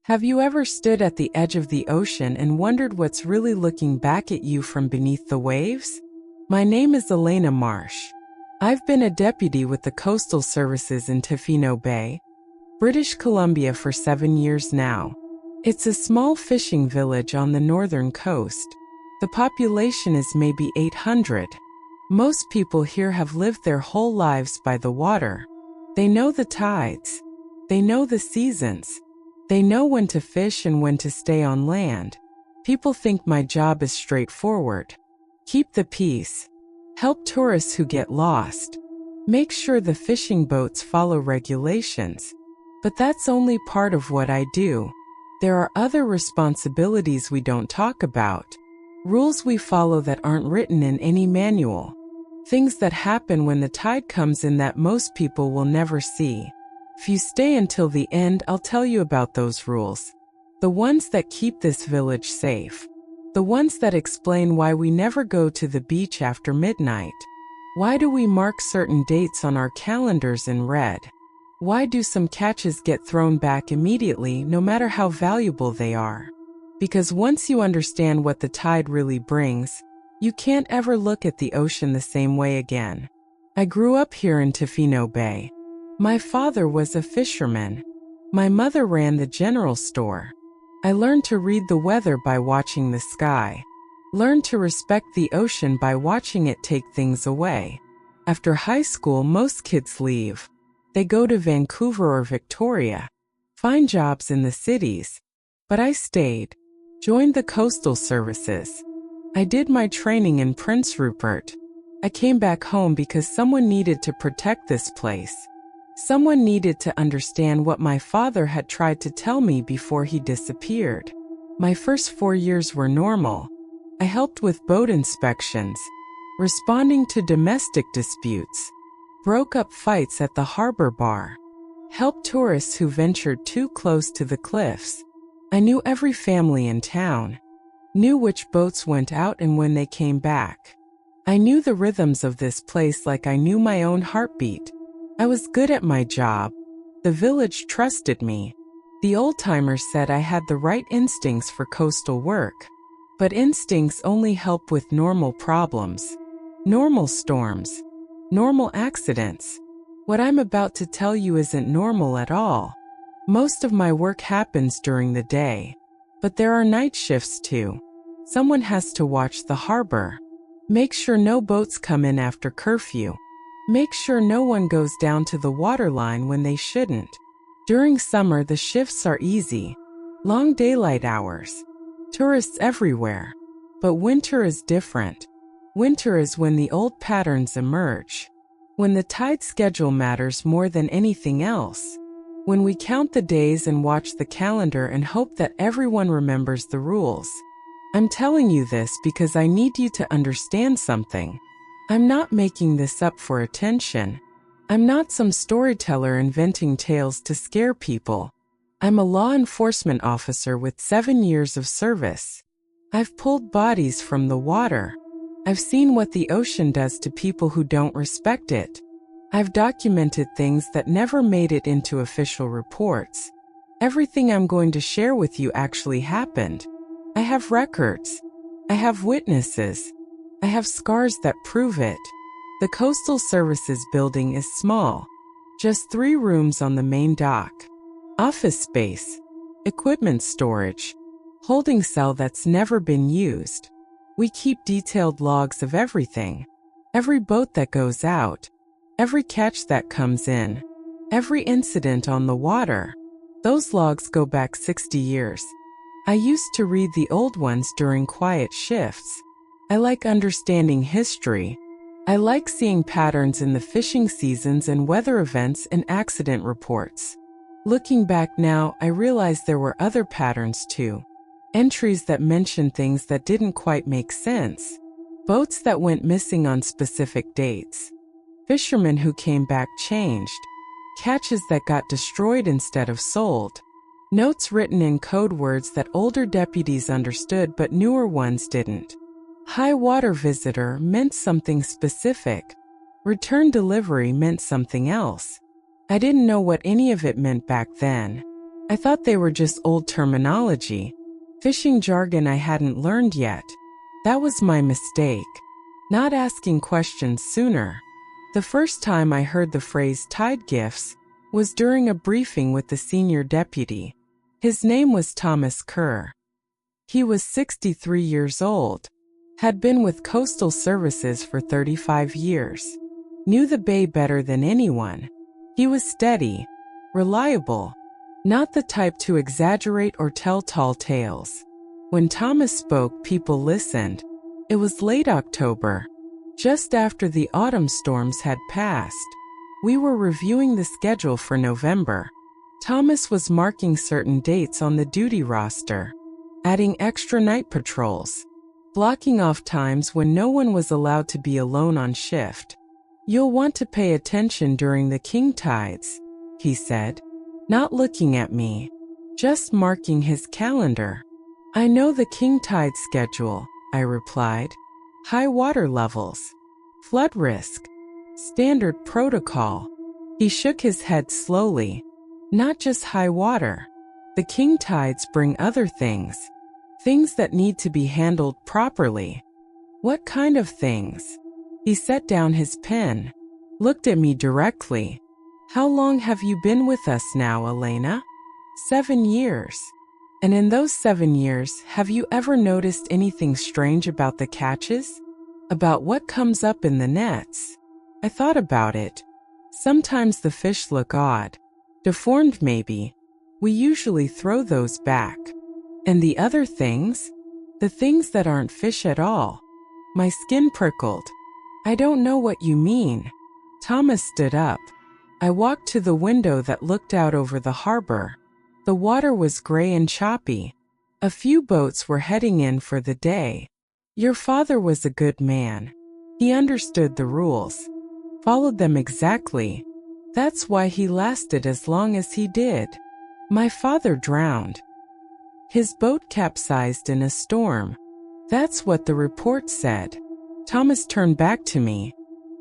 Have you ever stood at the edge of the ocean and wondered what's really looking back at you from beneath the waves? My name is Elena Marsh. I've been a deputy with the Coastal Services in Tofino Bay, British Columbia for 7 years now. It's a small fishing village on the northern coast. The population is maybe 800. Most people here have lived their whole lives by the water. They know the tides. They know the seasons. They know when to fish and when to stay on land. People think my job is straightforward. Keep the peace. Help tourists who get lost. Make sure the fishing boats follow regulations. But that's only part of what I do. There are other responsibilities we don't talk about. Rules we follow that aren't written in any manual. Things that happen when the tide comes in that most people will never see. If you stay until the end, I'll tell you about those rules. The ones that keep this village safe. The ones that explain why we never go to the beach after midnight. Why do we mark certain dates on our calendars in red? Why do some catches get thrown back immediately no matter how valuable they are? Because once you understand what the tide really brings, you can't ever look at the ocean the same way again. I grew up here in Tofino Bay. My father was a fisherman. My mother ran the general store. I learned to read the weather by watching the sky. Learned to respect the ocean by watching it take things away. After high school, most kids leave. They go to Vancouver or Victoria, find jobs in the cities. But I stayed, joined the Coastal Services. I did my training in Prince Rupert. I came back home because someone needed to protect this place. Someone needed to understand what my father had tried to tell me before he disappeared. My first 4 years were normal. I helped with boat inspections, responding to domestic disputes, broke up fights at the harbor bar, helped tourists who ventured too close to the cliffs. I knew every family in town, knew which boats went out and when they came back. I knew the rhythms of this place like I knew my own heartbeat. I was good at my job. The village trusted me. The old-timers said I had the right instincts for coastal work. But instincts only help with normal problems, normal storms, normal accidents. What I'm about to tell you isn't normal at all. Most of my work happens during the day. But there are night shifts too. Someone has to watch the harbor. Make sure no boats come in after curfew. Make sure no one goes down to the waterline when they shouldn't. During summer, the shifts are easy. Long daylight hours. Tourists everywhere. But winter is different. Winter is when the old patterns emerge. When the tide schedule matters more than anything else. When we count the days and watch the calendar and hope that everyone remembers the rules. I'm telling you this because I need you to understand something. I'm not making this up for attention. I'm not some storyteller inventing tales to scare people. I'm a law enforcement officer with 7 years of service. I've pulled bodies from the water. I've seen what the ocean does to people who don't respect it. I've documented things that never made it into official reports. Everything I'm going to share with you actually happened. I have records. I have witnesses. I have scars that prove it. The Coastal Services building is small. Just 3 rooms on the main dock. Office space. Equipment storage. Holding cell that's never been used. We keep detailed logs of everything. Every boat that goes out. Every catch that comes in. Every incident on the water. Those logs go back 60 years. I used to read the old ones during quiet shifts. I like understanding history. I like seeing patterns in the fishing seasons and weather events and accident reports. Looking back now, I realize there were other patterns too. Entries that mentioned things that didn't quite make sense. Boats that went missing on specific dates. Fishermen who came back changed. Catches that got destroyed instead of sold. Notes written in code words that older deputies understood but newer ones didn't. High water visitor meant something specific. Return delivery meant something else. I didn't know what any of it meant back then. I thought they were just old terminology, fishing jargon I hadn't learned yet. That was my mistake, not asking questions sooner. The first time I heard the phrase tide gifts was during a briefing with the senior deputy. His name was Thomas Kerr. He was 63 years old, had been with Coastal Services for 35 years, knew the bay better than anyone. He was steady, reliable, not the type to exaggerate or tell tall tales. When Thomas spoke, people listened. It was late October, just after the autumn storms had passed. We were reviewing the schedule for November. Thomas was marking certain dates on the duty roster, adding extra night patrols, blocking off times when no one was allowed to be alone on shift. "You'll want to pay attention during the king tides," he said, not looking at me, just marking his calendar. "I know the king tide schedule," I replied. "High water levels, flood risk, standard protocol." He shook his head slowly. "Not just high water. The king tides bring other things. Things that need to be handled properly." "What kind of things?" He set down his pen, looked at me directly. "How long have you been with us now, Elena?" 7 years. "And in those 7 years, have you ever noticed anything strange about the catches? About what comes up in the nets?" I thought about it. Sometimes the fish look odd, deformed maybe. We usually throw those back. "And the other things? The things that aren't fish at all?" My skin prickled. "I don't know what you mean." Thomas stood up. I walked to the window that looked out over the harbor. The water was gray and choppy. A few boats were heading in for the day. "Your father was a good man. He understood the rules, followed them exactly. That's why he lasted as long as he did." "My father drowned. His boat capsized in a storm." "That's what the report said." Thomas turned back to me.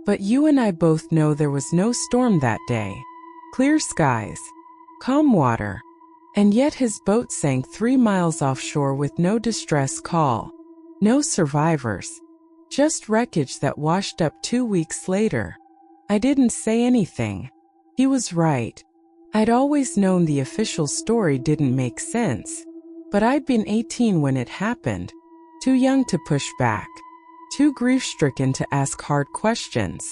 "But you and I both know there was no storm that day. Clear skies, calm water. And yet his boat sank 3 miles offshore with no distress call. No survivors. Just wreckage that washed up 2 weeks later." I didn't say anything. He was right. I'd always known the official story didn't make sense. But I'd been 18 when it happened. Too young to push back. Too grief-stricken to ask hard questions.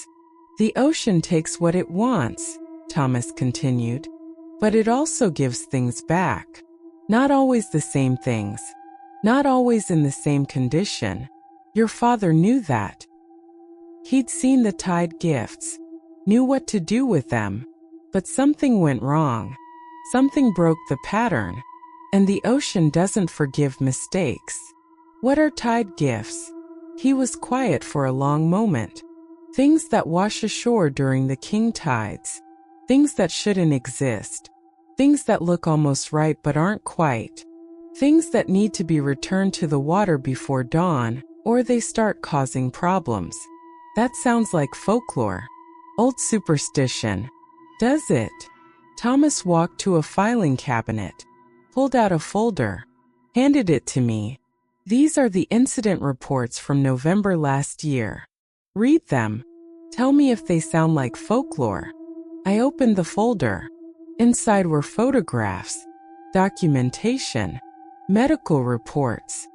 "The ocean takes what it wants," Thomas continued. "But it also gives things back. Not always the same things. Not always in the same condition. Your father knew that. He'd seen the tide gifts, knew what to do with them. But something went wrong. Something broke the pattern. And the ocean doesn't forgive mistakes." "What are tide gifts?" He was quiet for a long moment. "Things that wash ashore during the king tides. Things that shouldn't exist. Things that look almost right but aren't quite. Things that need to be returned to the water before dawn, or they start causing problems." That sounds like folklore. Old superstition. Does it? Thomas walked to a filing cabinet, pulled out a folder, handed it to me. "These are the incident reports from November last year. Read them. Tell me if they sound like folklore." I opened the folder. Inside were photographs, documentation, medical reports.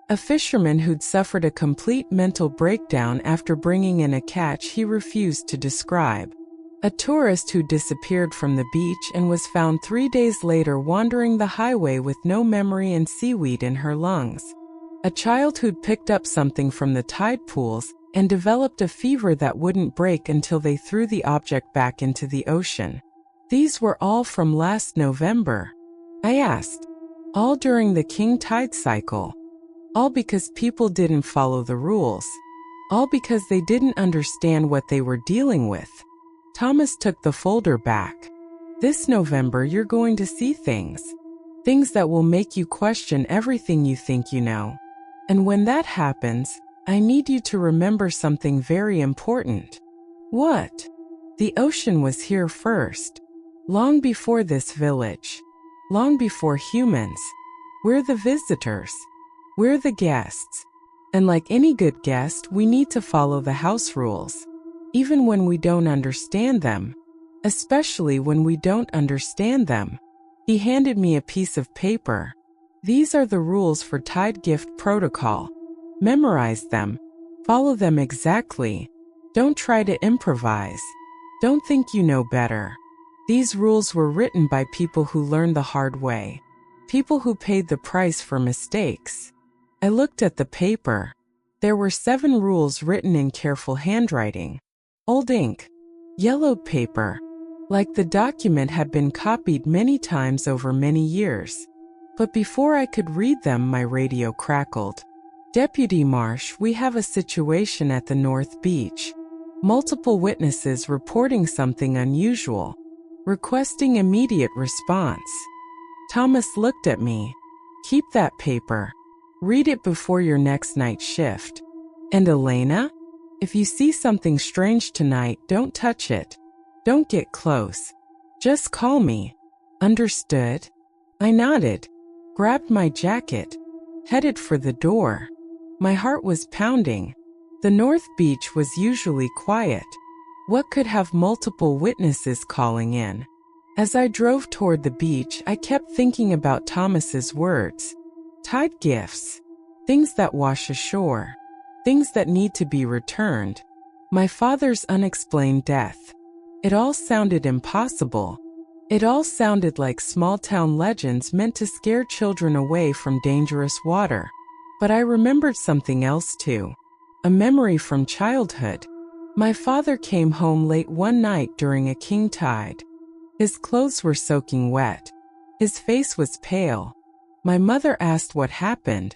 A fisherman who'd suffered a complete mental breakdown after bringing in a catch he refused to describe. A tourist who disappeared from the beach and was found 3 days later wandering the highway with no memory and seaweed in her lungs. A child who'd picked up something from the tide pools and developed a fever that wouldn't break until they threw the object back into the ocean. These were all from last November. I asked. All during the king tide cycle. All because people didn't follow the rules. All because they didn't understand what they were dealing with. Thomas took the folder back. "This November you're going to see things. Things that will make you question everything you think you know. And when that happens, I need you to remember something very important." "What?" "The ocean was here first. Long before this village. long before humans. We're the visitors. We're the guests. And like any good guest, we need to follow the house rules, even when we don't understand them, especially when we don't understand them. He handed me a piece of paper. These are the rules for Tide Gift Protocol. Memorize them. Follow them exactly. Don't try to improvise. Don't think you know better. These rules were written by people who learned the hard way, people who paid the price for mistakes. I looked at the paper. There were 7 rules written in careful handwriting. Old ink. Yellowed paper. Like the document had been copied many times over many years. But before I could read them, my radio crackled. Deputy Marsh, we have a situation at the North Beach. Multiple witnesses reporting something unusual, requesting immediate response. Thomas looked at me. Keep that paper. Read it before your next night shift. And Elena? If you see something strange tonight, don't touch it. Don't get close. Just call me. Understood? I nodded, grabbed my jacket, headed for the door. My heart was pounding. The North Beach was usually quiet. What could have multiple witnesses calling in? As I drove toward the beach, I kept thinking about Thomas's words. Tide gifts. Things that wash ashore. Things that need to be returned. My father's unexplained death. It all sounded impossible. It all sounded like small-town legends meant to scare children away from dangerous water. But I remembered something else too. A memory from childhood. My father came home late one night during a king tide. His clothes were soaking wet. His face was pale. My mother asked what happened.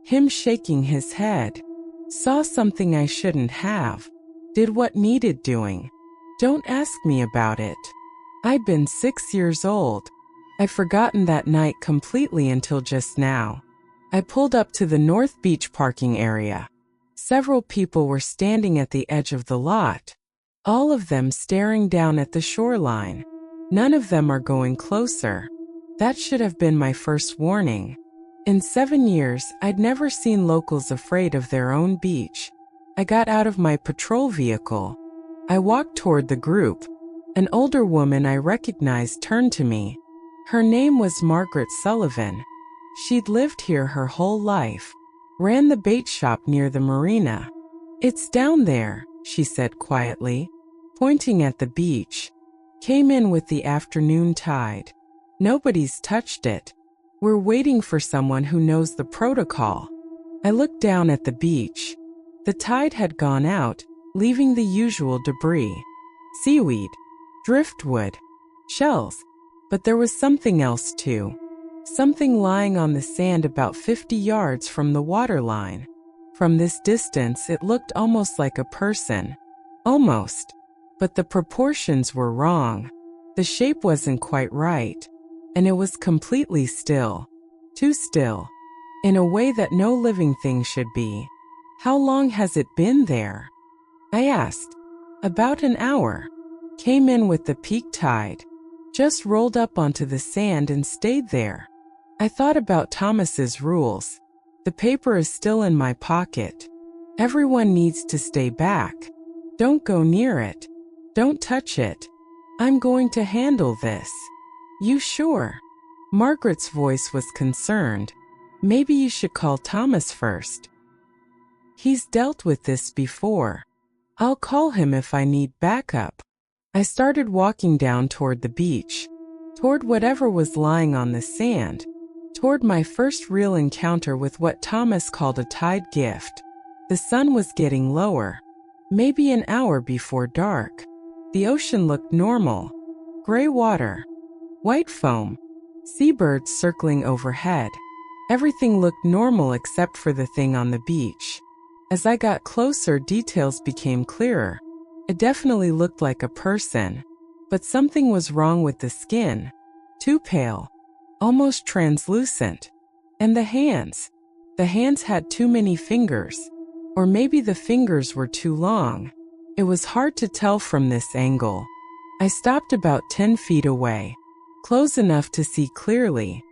Him shaking his head. Saw something I shouldn't have. Did what needed doing. Don't ask me about it. I'd been 6 years old. I'd forgotten that night completely until just now. I pulled up to the North Beach parking area. Several people were standing at the edge of the lot, all of them staring down at the shoreline. None of them are going closer. That should have been my first warning. In 7 years, I'd never seen locals afraid of their own beach. I got out of my patrol vehicle. I walked toward the group. An older woman I recognized turned to me. Her name was Margaret Sullivan. She'd lived here her whole life. Ran the bait shop near the marina. It's down there, she said quietly, pointing at the beach. Came in with the afternoon tide. Nobody's touched it. We're waiting for someone who knows the protocol. I looked down at the beach. The tide had gone out, leaving the usual debris. Seaweed, driftwood, shells. But there was something else too. Something lying on the sand about 50 yards from the waterline. From this distance, it looked almost like a person. Almost. But the proportions were wrong. The shape wasn't quite right. And it was completely still. Too still. In a way that no living thing should be. How long has it been there? I asked. About an hour. Came in with the peak tide. Just rolled up onto the sand and stayed there. I thought about Thomas's rules. The paper is still in my pocket. Everyone needs to stay back. Don't go near it. Don't touch it. I'm going to handle this. You sure? Margaret's voice was concerned. Maybe you should call Thomas first. He's dealt with this before. I'll call him if I need backup. I started walking down toward the beach, toward whatever was lying on the sand, toward my first real encounter with what Thomas called a tide gift. The sun was getting lower, maybe an hour before dark. The ocean looked normal. Gray water, white foam, seabirds circling overhead. Everything looked normal except for the thing on the beach. As I got closer, details became clearer. It definitely looked like a person, but something was wrong with the skin. Too pale, almost translucent. And the hands. The hands had too many fingers. Or maybe the fingers were too long. It was hard to tell from this angle. I stopped about 10 feet away, close enough to see clearly,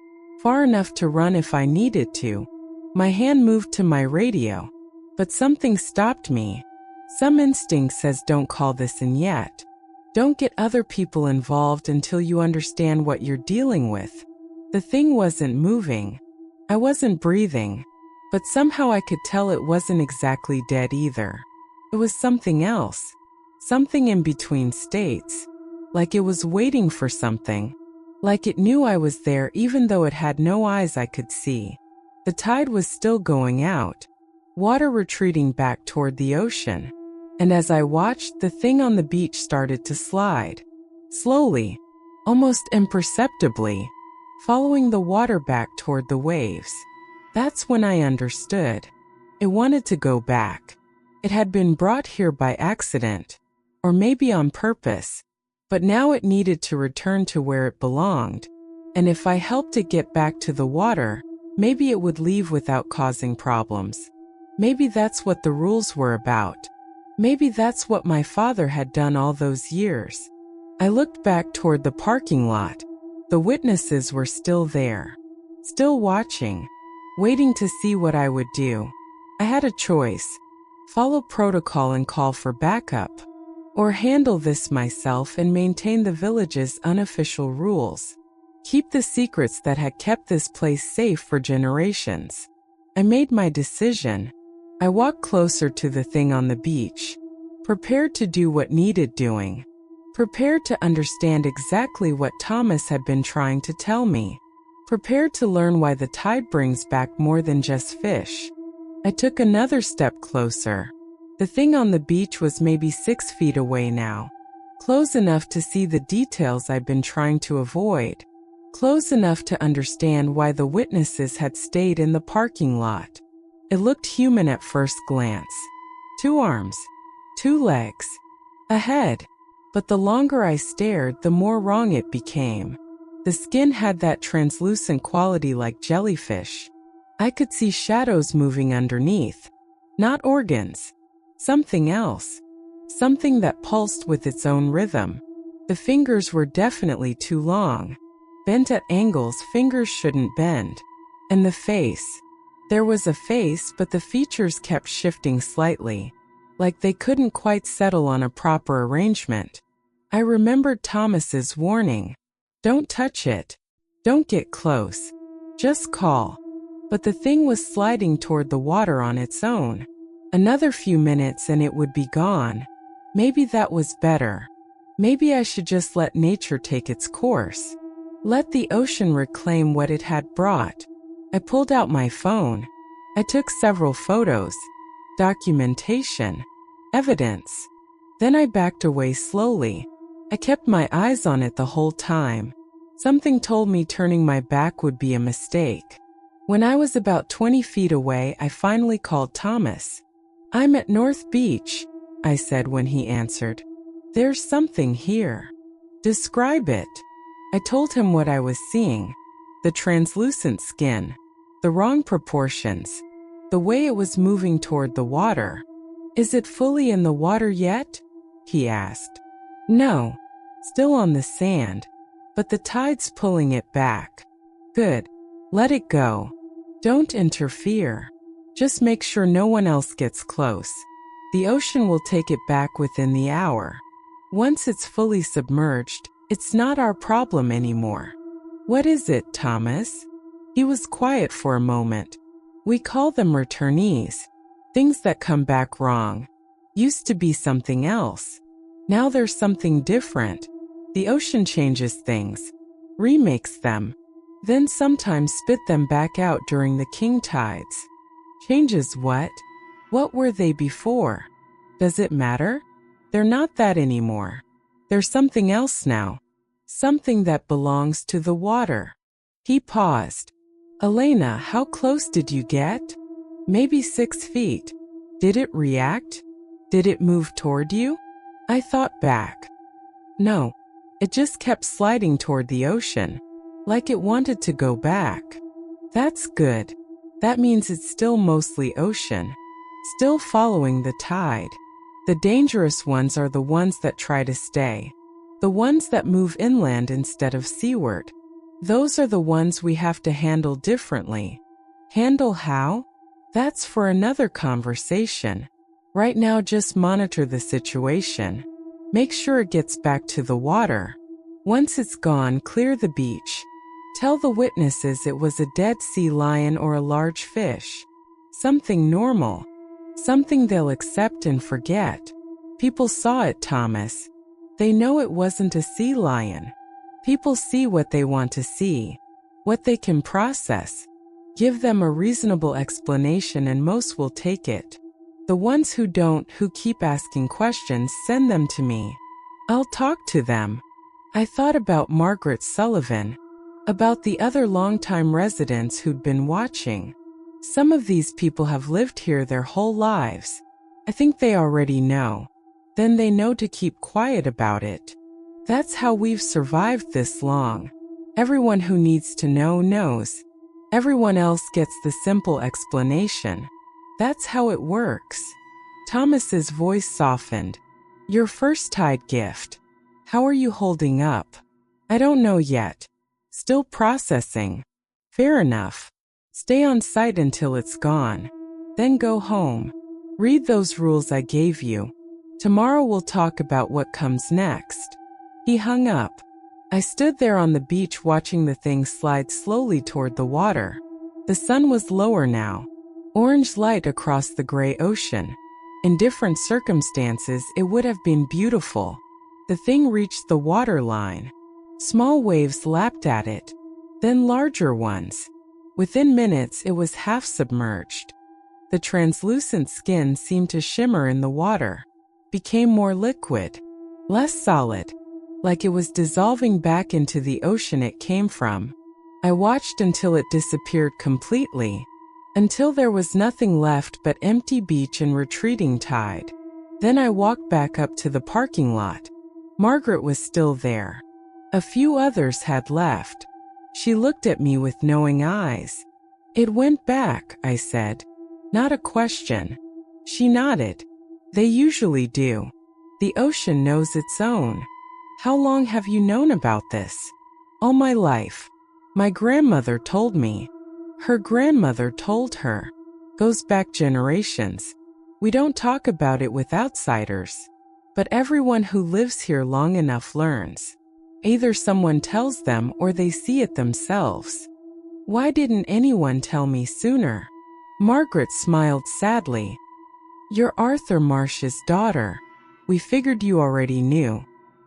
far enough to run if I needed to. My hand moved to my radio, but something stopped me. Some instinct says don't call this in yet. Don't get other people involved until you understand what you're dealing with. The thing wasn't moving. I wasn't breathing, but somehow I could tell it wasn't exactly dead either. It was something else, something in between states, like it was waiting for something, like it knew I was there even though it had no eyes I could see. The tide was still going out, water retreating back toward the ocean, and as I watched, the thing on the beach started to slide, slowly, almost imperceptibly, following the water back toward the waves. That's when I understood. It wanted to go back. It had been brought here by accident, or maybe on purpose, but now it needed to return to where it belonged, and if I helped it get back to the water, maybe it would leave without causing problems. Maybe that's what the rules were about. Maybe that's what my father had done all those years. I looked back toward the parking lot. The witnesses were still there, still watching, waiting to see what I would do. I had a choice: follow protocol and call for backup, or handle this myself and maintain the village's unofficial rules. Keep the secrets that had kept this place safe for generations. I made my decision. I walked closer to the thing on the beach, prepared to do what needed doing, prepared to understand exactly what Thomas had been trying to tell me, prepared to learn why the tide brings back more than just fish. I took another step closer. The thing on the beach was maybe 6 feet away now, close enough to see the details I'd been trying to avoid, close enough to understand why the witnesses had stayed in the parking lot. It looked human at first glance. 2 arms, 2 legs, a head. But the longer I stared, the more wrong it became. The skin had that translucent quality like jellyfish. I could see shadows moving underneath. Not organs. Something else. Something that pulsed with its own rhythm. The fingers were definitely too long. Bent at angles fingers shouldn't bend. And the face. There was a face, but the features kept shifting slightly, like they couldn't quite settle on a proper arrangement. I remembered Thomas's warning. Don't touch it. Don't get close. Just call. But the thing was sliding toward the water on its own. Another few minutes and it would be gone. Maybe that was better. Maybe I should just let nature take its course. Let the ocean reclaim what it had brought. I pulled out my phone. I took several photos. Documentation. Evidence. Then I backed away slowly. I kept my eyes on it the whole time. Something told me turning my back would be a mistake. When I was about 20 feet away, I finally called Thomas. "I'm at North Beach," I said when he answered. "There's something here." "Describe it." I told him what I was seeing. The translucent skin, the wrong proportions, the way it was moving toward the water. "Is it fully in the water yet?" he asked. "No, still on the sand, but the tide's pulling it back." "Good. Let it go. Don't interfere. Just make sure no one else gets close. The ocean will take it back within the hour. Once it's fully submerged, it's not our problem anymore." "What is it, Thomas?" He was quiet for a moment. "We call them returnees. Things that come back wrong. Used to be something else. Now there's something different. The ocean changes things, remakes them, then sometimes spit them back out during the king tides." "Changes what? What were they before? Does it matter?" "They're not that anymore. There's something else now. Something that belongs to the water." He paused. "Elena, how close did you get?" "Maybe 6 feet. Did it react? Did it move toward you?" I thought back. No, it just kept sliding toward the ocean, like it wanted to go back. That's good. That means it's still mostly ocean, still following the tide. The dangerous ones are the ones that try to stay. The ones that move inland instead of seaward. Those are the ones we have to handle differently. Handle how? That's for another conversation. Right now, just monitor the situation. Make sure it gets back to the water. Once it's gone, clear the beach. Tell the witnesses it was a dead sea lion or a large fish. Something normal. Something they'll accept and forget. People saw it, Thomas. They know it wasn't a sea lion. People see what they want to see, what they can process. Give them a reasonable explanation and most will take it. The ones who don't, who keep asking questions, send them to me. I'll talk to them. I thought about Margaret Sullivan, about the other longtime residents who'd been watching. Some of these people have lived here their whole lives. I think they already know. Then they know to keep quiet about it. That's how we've survived this long. Everyone who needs to know knows. Everyone else gets the simple explanation. That's how it works. Thomas's voice softened. Your first tide gift. How are you holding up? I don't know yet. Still processing. Fair enough. Stay on site until it's gone. Then go home. Read those rules I gave you. Tomorrow we'll talk about what comes next. He hung up. I stood there on the beach watching the thing slide slowly toward the water. The sun was lower now. Orange light across the gray ocean. In different circumstances, it would have been beautiful. The thing reached the waterline. Small waves lapped at it, then larger ones. Within minutes, it was half submerged. The translucent skin seemed to shimmer in the water, became more liquid, less solid, like it was dissolving back into the ocean it came from. I watched until it disappeared completely, until there was nothing left but empty beach and retreating tide. Then I walked back up to the parking lot. Margaret was still there. A few others had left. She looked at me with knowing eyes. It went back, I said. Not a question. She nodded. They usually do. The ocean knows its own. How long have you known about this? All my life. My grandmother told me. Her grandmother told her. Goes back generations. We don't talk about it with outsiders. But everyone who lives here long enough learns. Either someone tells them or they see it themselves. Why didn't anyone tell me sooner? Margaret smiled sadly. You're Arthur Marsh's daughter. We figured you already knew.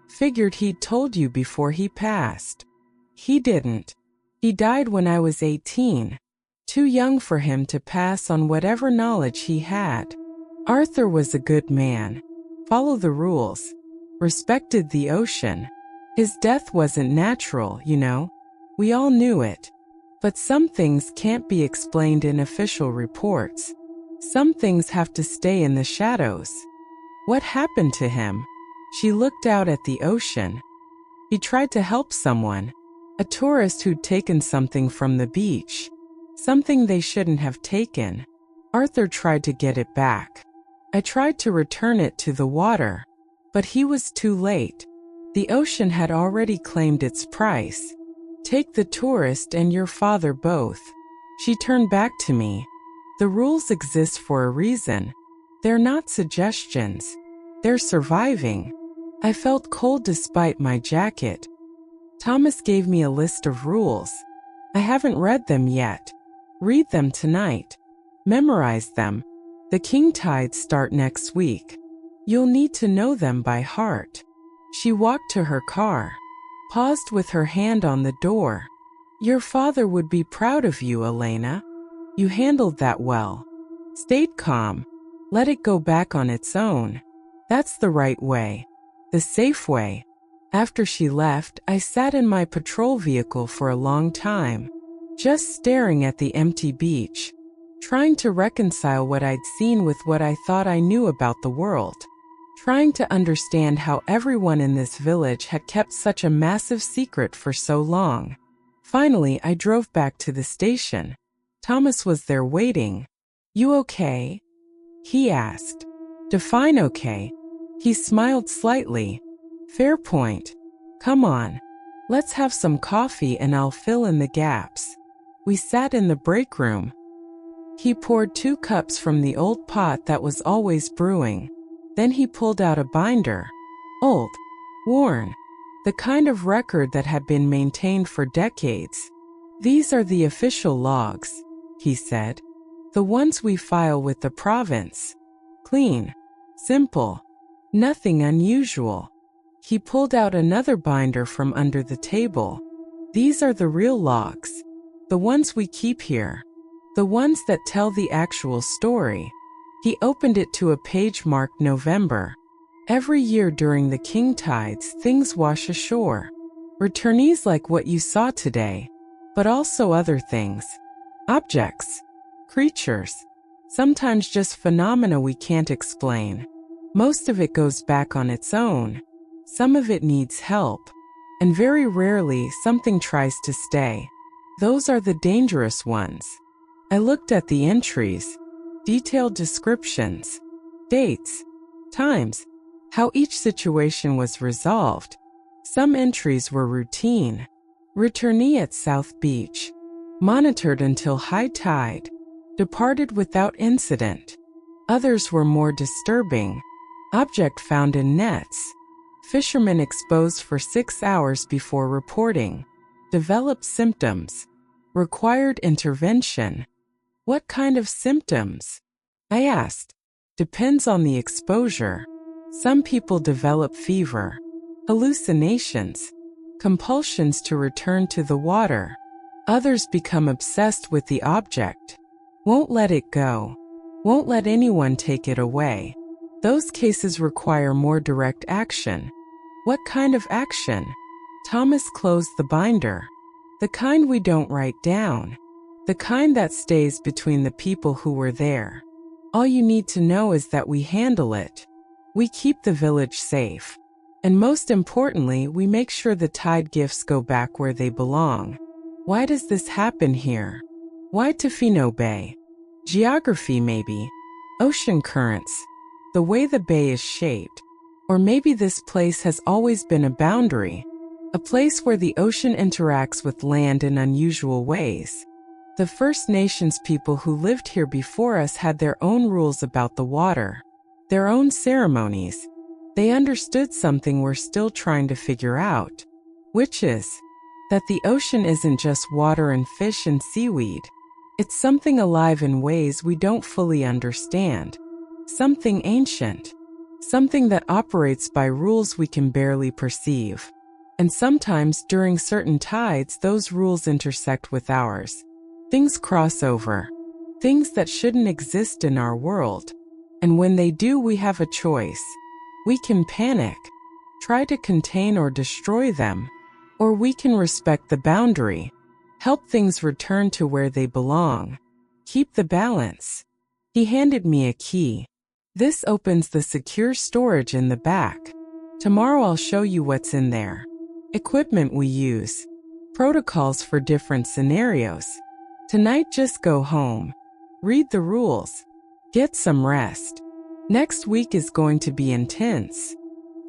Figured he'd told you before he passed. He didn't. He died when I was 18. Too young for him to pass on whatever knowledge he had. Arthur was a good man. Followed the rules. Respected the ocean. His death wasn't natural, you know. We all knew it. But some things can't be explained in official reports. Some things have to stay in the shadows. What happened to him? She looked out at the ocean. He tried to help someone. A tourist who'd taken something from the beach. Something they shouldn't have taken. Arthur tried to get it back. I tried to return it to the water. But he was too late. The ocean had already claimed its price. Take the tourist and your father both. She turned back to me. The rules exist for a reason. They're not suggestions. They're surviving. I felt cold despite my jacket. Thomas gave me a list of rules. I haven't read them yet. Read them tonight. Memorize them. The king tides start next week. You'll need to know them by heart. She walked to her car. Paused with her hand on the door. Your father would be proud of you, Elena. You handled that well. Stayed calm. Let it go back on its own. That's the right way. The safe way. After she left, I sat in my patrol vehicle for a long time, just staring at the empty beach, trying to reconcile what I'd seen with what I thought I knew about the world. Trying to understand how everyone in this village had kept such a massive secret for so long. Finally, I drove back to the station. Thomas was there waiting. You okay? He asked. Define okay. He smiled slightly. Fair point. Come on, let's have some coffee and I'll fill in the gaps. We sat in the break room. He poured 2 cups from the old pot that was always brewing. Then he pulled out a binder. Old, worn, the kind of record that had been maintained for decades. These are the official logs, he said. The ones we file with the province. Clean, simple, nothing unusual. He pulled out another binder from under the table. These are the real logs, the ones we keep here, the ones that tell the actual story. He opened it to a page marked November. Every year during the king tides, things wash ashore. Returnees like what you saw today, but also other things. Objects, creatures, sometimes just phenomena we can't explain. Most of it goes back on its own. Some of it needs help, and very rarely something tries to stay. Those are the dangerous ones. I looked at the entries, detailed descriptions, dates, times, how each situation was resolved. Some entries were routine. Returnee at South Beach, monitored until high tide, departed without incident. Others were more disturbing. Object found in nets. Fishermen exposed for 6 hours before reporting. Developed symptoms. Required intervention. What kind of symptoms? I asked. Depends on the exposure. Some people develop fever, hallucinations, compulsions to return to the water. Others become obsessed with the object. Won't let it go. Won't let anyone take it away. Those cases require more direct action. What kind of action? Thomas closed the binder. The kind we don't write down. The kind that stays between the people who were there. All you need to know is that we handle it. We keep the village safe. And most importantly, we make sure the tide gifts go back where they belong. Why does this happen here? Why Tofino Bay? Geography maybe. Ocean currents. The way the bay is shaped. Or maybe this place has always been a boundary. A place where the ocean interacts with land in unusual ways. The First Nations people who lived here before us had their own rules about the water. Their own ceremonies. They understood something we're still trying to figure out. Which is that the ocean isn't just water and fish and seaweed. It's something alive in ways we don't fully understand. Something ancient. Something that operates by rules we can barely perceive. And sometimes during certain tides, those rules intersect with ours. Things cross over. Things that shouldn't exist in our world. And when they do, we have a choice. We can panic, try to contain or destroy them. Or we can respect the boundary, help things return to where they belong. Keep the balance. He handed me a key. This opens the secure storage in the back. Tomorrow I'll show you what's in there. Equipment we use. Protocols for different scenarios. Tonight just go home. Read the rules. Get some rest. Next week is going to be intense.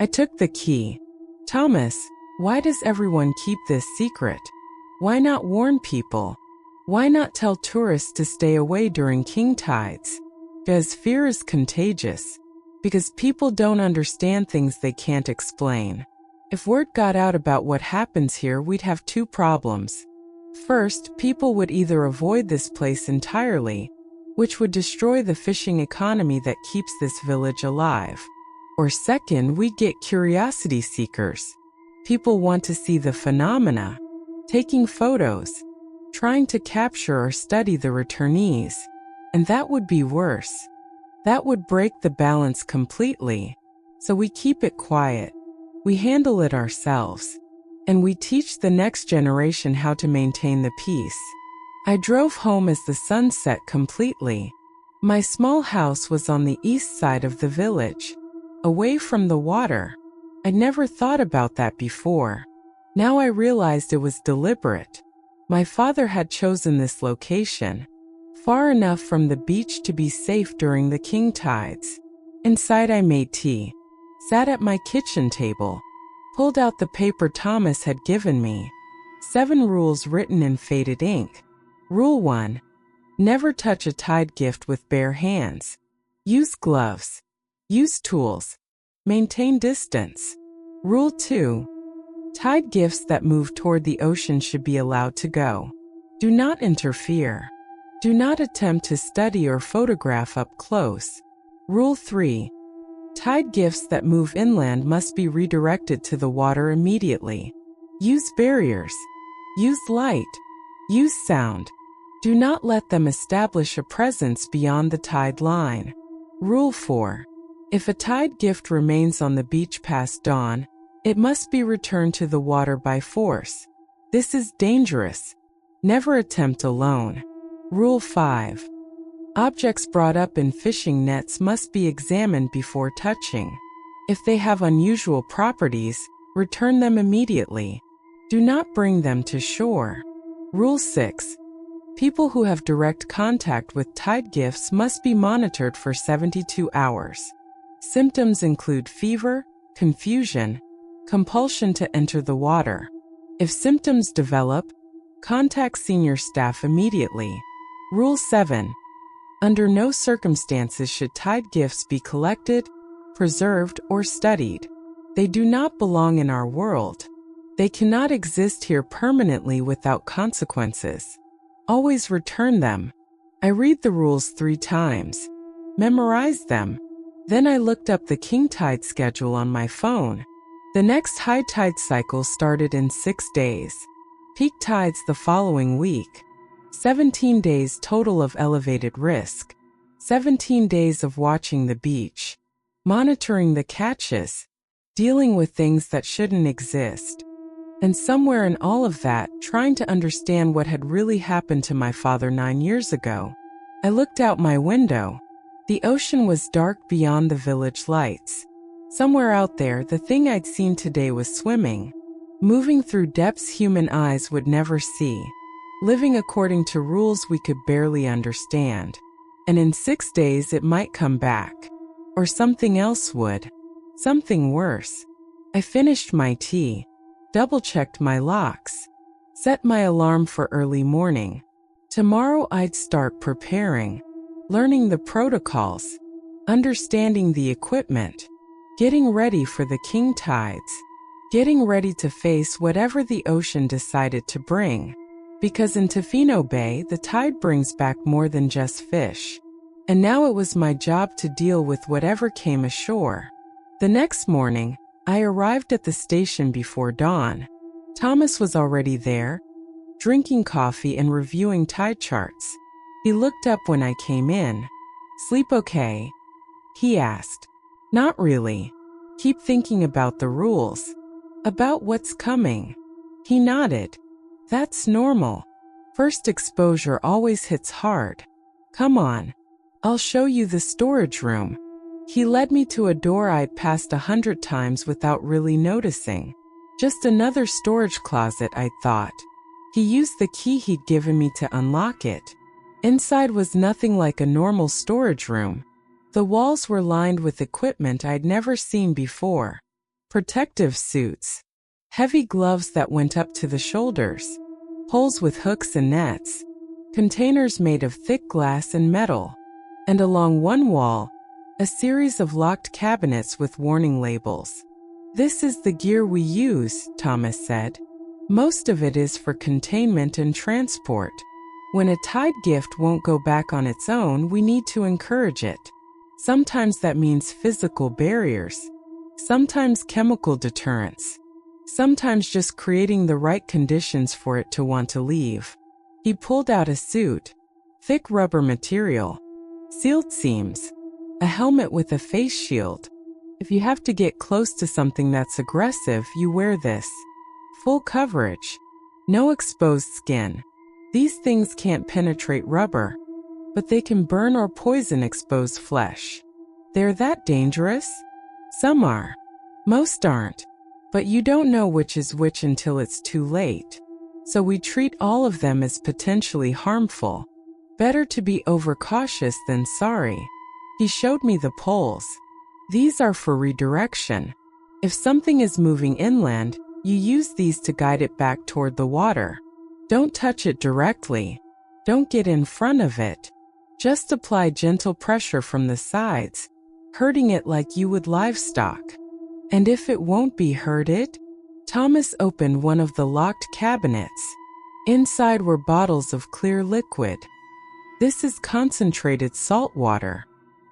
I took the key. Thomas, why does everyone keep this secret? Why not warn people? Why not tell tourists to stay away during king tides? Because fear is contagious. Because people don't understand things they can't explain. If word got out about what happens here, we'd have 2 problems. First, people would either avoid this place entirely, which would destroy the fishing economy that keeps this village alive. Or second, we'd get curiosity seekers. People want to see the phenomena, taking photos, trying to capture or study the returnees. And that would be worse. That would break the balance completely. So we keep it quiet. We handle it ourselves. And we teach the next generation how to maintain the peace. I drove home as the sun set completely. My small house was on the east side of the village, away from the water. I'd never thought about that before. Now I realized it was deliberate. My father had chosen this location, far enough from the beach to be safe during the king tides. Inside I made tea, sat at my kitchen table, Pulled out the paper Thomas had given me. 7 rules written in faded ink. Rule 1. Never touch a tide gift with bare hands. Use gloves. Use tools. Maintain distance. Rule 2. Tide gifts that move toward the ocean should be allowed to go. Do not interfere. Do not attempt to study or photograph up close. Rule 3. Tide gifts that move inland must be redirected to the water immediately. Use barriers. Use light. Use sound. Do not let them establish a presence beyond the tide line. Rule 4. If a tide gift remains on the beach past dawn, it must be returned to the water by force. This is dangerous. Never attempt alone. Rule 5. Objects brought up in fishing nets must be examined before touching. If they have unusual properties, return them immediately. Do not bring them to shore. Rule 6. People who have direct contact with tide gifts must be monitored for 72 hours. Symptoms include fever, confusion, compulsion to enter the water. If symptoms develop, contact senior staff immediately. Rule 7. Under no circumstances should tide gifts be collected, preserved, or studied. They do not belong in our world. They cannot exist here permanently without consequences. Always return them. I read the rules 3 times, memorized them. Then I looked up the king tide schedule on my phone. The next high tide cycle started in 6 days. Peak tides the following week. 17 days total of elevated risk. 17 days of watching the beach, monitoring the catches, dealing with things that shouldn't exist. And somewhere in all of that, trying to understand what had really happened to my father 9 years ago. I looked out my window. The ocean was dark beyond the village lights. Somewhere out there, the thing I'd seen today was swimming, moving through depths human eyes would never see, living according to rules we could barely understand. And in 6 days it might come back. Or something else would. Something worse. I finished my tea, double-checked my locks, set my alarm for early morning. Tomorrow I'd start preparing, learning the protocols, understanding the equipment, getting ready for the king tides, getting ready to face whatever the ocean decided to bring. Because in Tofino Bay, the tide brings back more than just fish. And now it was my job to deal with whatever came ashore. The next morning, I arrived at the station before dawn. Thomas was already there, drinking coffee and reviewing tide charts. He looked up when I came in. "Sleep okay?" he asked. "Not really. Keep thinking about the rules. About what's coming." He nodded. "That's normal. First exposure always hits hard. Come on. I'll show you the storage room." He led me to a door I'd passed 100 times without really noticing. Just another storage closet, I thought. He used the key he'd given me to unlock it. Inside was nothing like a normal storage room. The walls were lined with equipment I'd never seen before. Protective suits, heavy gloves that went up to the shoulders, poles with hooks and nets, containers made of thick glass and metal, and along one wall, a series of locked cabinets with warning labels. "This is the gear we use," Thomas said. "Most of it is for containment and transport. When a tide gift won't go back on its own, we need to encourage it. Sometimes that means physical barriers, sometimes chemical deterrents, sometimes just creating the right conditions for it to want to leave." He pulled out a suit, thick rubber material, sealed seams, a helmet with a face shield. If you have to get close to something that's aggressive, you wear this. Full coverage, no exposed skin. These things can't penetrate rubber, but they can burn or poison exposed flesh. They're that dangerous? Some are. Most aren't. But you don't know which is which until it's too late. So we treat all of them as potentially harmful. Better to be overcautious than sorry. He showed me the poles. These are for redirection. If something is moving inland, you use these to guide it back toward the water. Don't touch it directly. Don't get in front of it. Just apply gentle pressure from the sides, herding it like you would livestock. And if it won't be herded? Thomas opened one of the locked cabinets. Inside were bottles of clear liquid. This is concentrated salt water,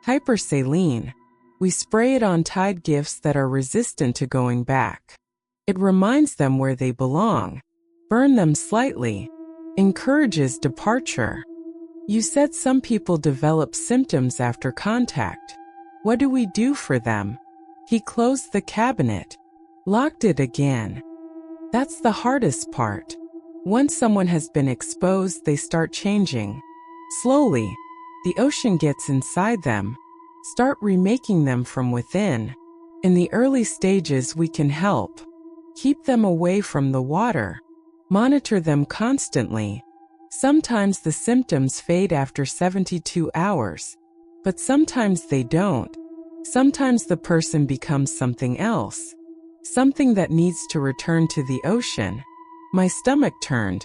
hypersaline. We spray it on tide gifts that are resistant to going back. It reminds them where they belong. Burn them slightly. Encourages departure. You said some people develop symptoms after contact. What do we do for them? He closed the cabinet, locked it again. That's the hardest part. Once someone has been exposed, they start changing. Slowly, the ocean gets inside them. Start remaking them from within. In the early stages, we can help. Keep them away from the water. Monitor them constantly. Sometimes the symptoms fade after 72 hours, but sometimes they don't. Sometimes the person becomes something else, something that needs to return to the ocean. My stomach turned.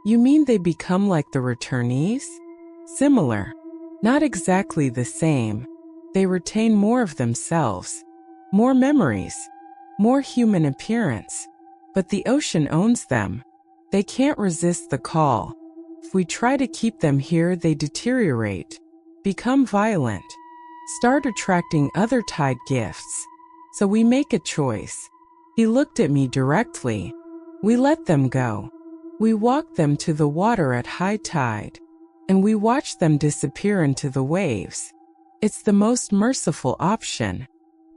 You mean they become like the returnees? Similar. Not exactly the same. They retain more of themselves, more memories, more human appearance. But the ocean owns them. They can't resist the call. If we try to keep them here, they deteriorate, become violent, start attracting other tide gifts. So we make a choice. He looked at me directly. We let them go. We walk them to the water at high tide, and we watch them disappear into the waves. It's the most merciful option.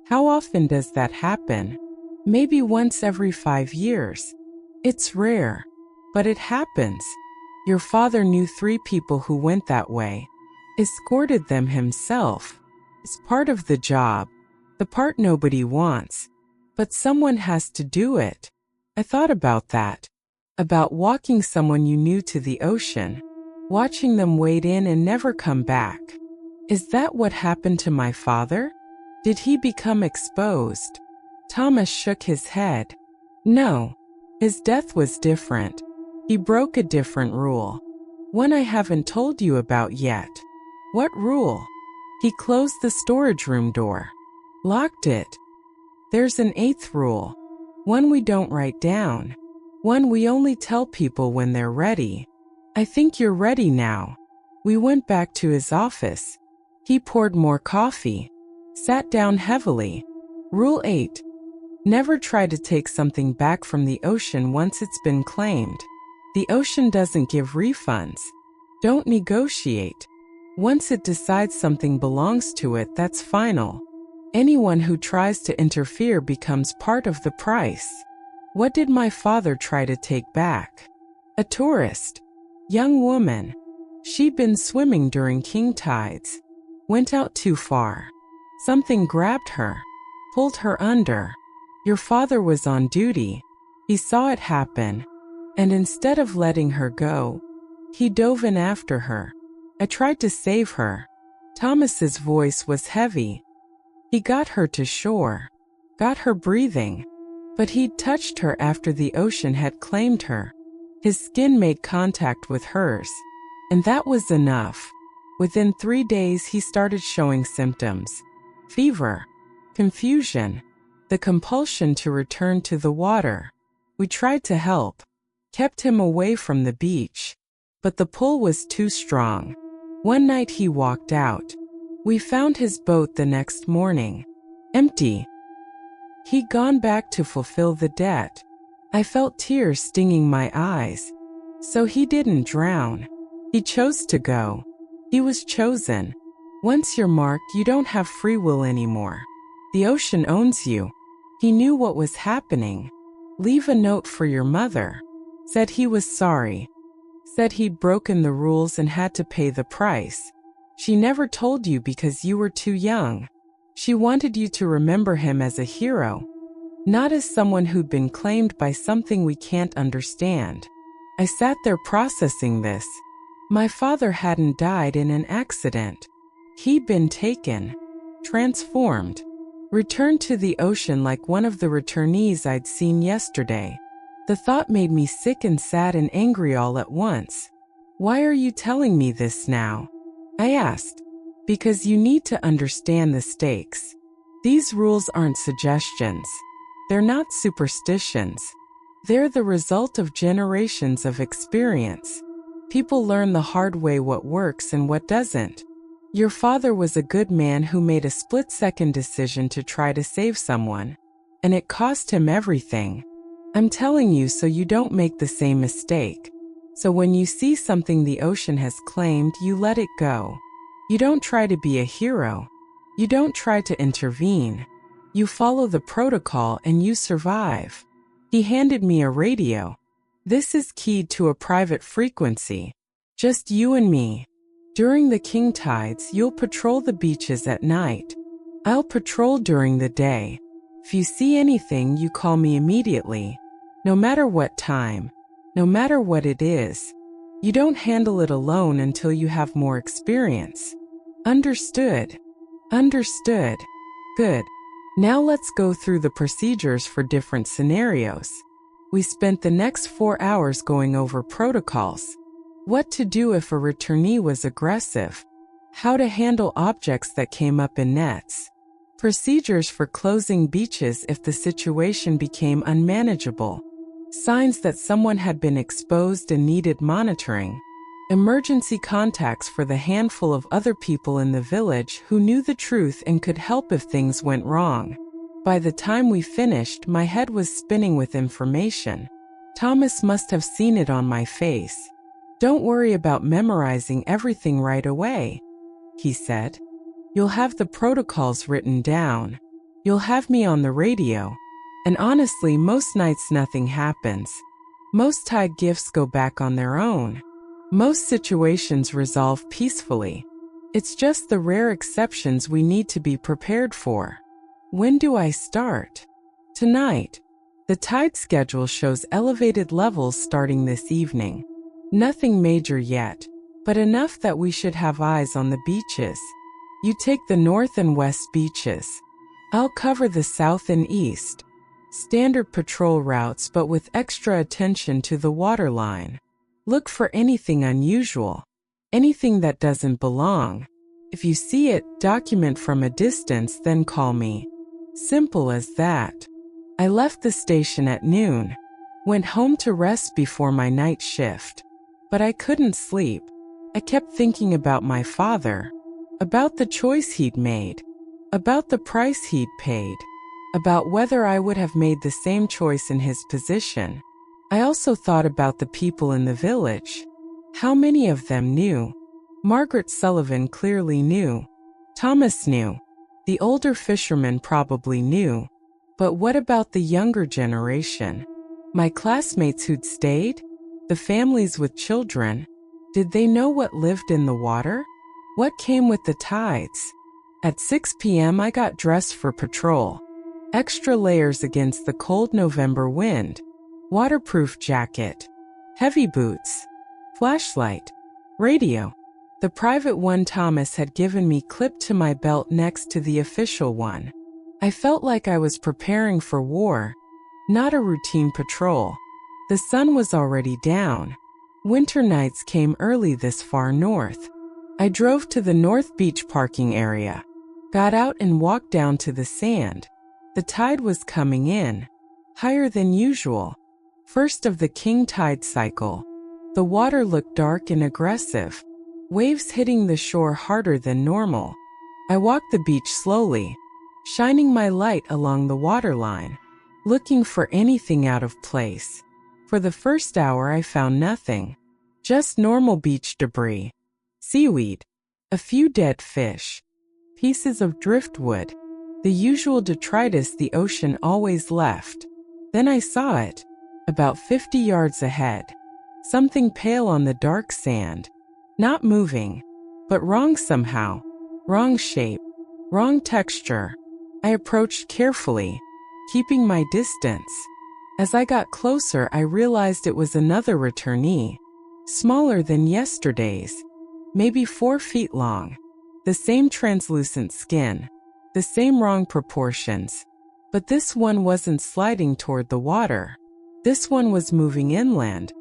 How often does that happen? Maybe once every 5 years. It's rare, but it happens. Your father knew 3 people who went that way. Escorted them himself. It's part of the job, the part nobody wants. But someone has to do it. I thought about that. About walking someone you knew to the ocean, watching them wade in and never come back. Is that what happened to my father? Did he become exposed? Thomas shook his head. No, his death was different. He broke a different rule. One I haven't told you about yet. What rule? He closed the storage room door. Locked it. There's an 8th rule. One we don't write down. One we only tell people when they're ready. I think you're ready now. We went back to his office. He poured more coffee. Sat down heavily. Rule 8. Never try to take something back from the ocean once it's been claimed. The ocean doesn't give refunds. Don't negotiate. Once it decides something belongs to it, that's final. Anyone who tries to interfere becomes part of the price. What did my father try to take back? A tourist. Young woman. She'd been swimming during king tides. Went out too far. Something grabbed her. Pulled her under. Your father was on duty. He saw it happen. And instead of letting her go, he dove in after her. I tried to save her. Thomas's voice was heavy. He got her to shore, got her breathing, but he'd touched her after the ocean had claimed her. His skin made contact with hers, and that was enough. Within 3 days, he started showing symptoms: fever, confusion, the compulsion to return to the water. We tried to help, kept him away from the beach, but the pull was too strong. One night he walked out. We found his boat the next morning, empty. He'd gone back to fulfill the debt. I felt tears stinging my eyes. So he didn't drown. He chose to go. He was chosen. Once you're marked, you don't have free will anymore. The ocean owns you. He knew what was happening. Leave a note for your mother. Said he was sorry. Said he'd broken the rules and had to pay the price. She never told you because you were too young. She wanted you to remember him as a hero, not as someone who'd been claimed by something we can't understand. I sat there processing this. My father hadn't died in an accident. He'd been taken, transformed. Returned to the ocean like one of the returnees I'd seen yesterday. The thought made me sick and sad and angry all at once. Why are you telling me this now? I asked. Because you need to understand the stakes. These rules aren't suggestions. They're not superstitions. They're the result of generations of experience. People learn the hard way what works and what doesn't. Your father was a good man who made a split-second decision to try to save someone, and it cost him everything. I'm telling you so you don't make the same mistake. So when you see something the ocean has claimed, you let it go. You don't try to be a hero. You don't try to intervene. You follow the protocol and you survive. He handed me a radio. This is keyed to a private frequency. Just you and me. During the king tides, you'll patrol the beaches at night. I'll patrol during the day. If you see anything, you call me immediately. No matter what time. No matter what it is. You don't handle it alone until you have more experience. Understood? Understood. Good. Now let's go through the procedures for different scenarios. We spent the next 4 hours going over protocols. What to do if a returnee was aggressive. How to handle objects that came up in nets. Procedures for closing beaches if the situation became unmanageable. Signs that someone had been exposed and needed monitoring. Emergency contacts for the handful of other people in the village who knew the truth and could help if things went wrong. By the time we finished, my head was spinning with information. Thomas must have seen it on my face. Don't worry about memorizing everything right away, he said. You'll have the protocols written down. You'll have me on the radio. And honestly, most nights nothing happens. Most tide gifts go back on their own. Most situations resolve peacefully. It's just the rare exceptions we need to be prepared for. When do I start? Tonight. The tide schedule shows elevated levels starting this evening. Nothing major yet, but enough that we should have eyes on the beaches. You take the north and west beaches. I'll cover the south and east. Standard patrol routes, but with extra attention to the waterline. Look for anything unusual, anything that doesn't belong. If you see it, document from a distance, then call me. Simple as that. I left the station at noon, went home to rest before my night shift. But I couldn't sleep. I kept thinking about my father, about the choice he'd made, about the price he'd paid, about whether I would have made the same choice in his position. I also thought about the people in the village. How many of them knew? Margaret Sullivan clearly knew. Thomas knew. The older fishermen probably knew. But what about the younger generation? My classmates who'd stayed? The families with children? Did they know what lived in the water? What came with the tides? At 6 p.m. I got dressed for patrol. Extra layers against the cold November wind. Waterproof jacket. Heavy boots. Flashlight. Radio. The private one Thomas had given me clipped to my belt next to the official one. I felt like I was preparing for war, not a routine patrol. The sun was already down. Winter nights came early this far north. I drove to the North Beach parking area, got out and walked down to the sand. The tide was coming in, higher than usual. First of the king tide cycle. The water looked dark and aggressive, waves hitting the shore harder than normal. I walked the beach slowly, shining my light along the waterline, looking for anything out of place. For the first hour I found nothing, just normal beach debris, seaweed, a few dead fish, pieces of driftwood, the usual detritus the ocean always left. Then I saw it, about 50 yards ahead, something pale on the dark sand, not moving, but wrong somehow, wrong shape, wrong texture. I approached carefully, keeping my distance. As I got closer, I realized it was another returnee, smaller than yesterday's, maybe 4 feet long, the same translucent skin, the same wrong proportions. But this one wasn't sliding toward the water. This one was moving inland,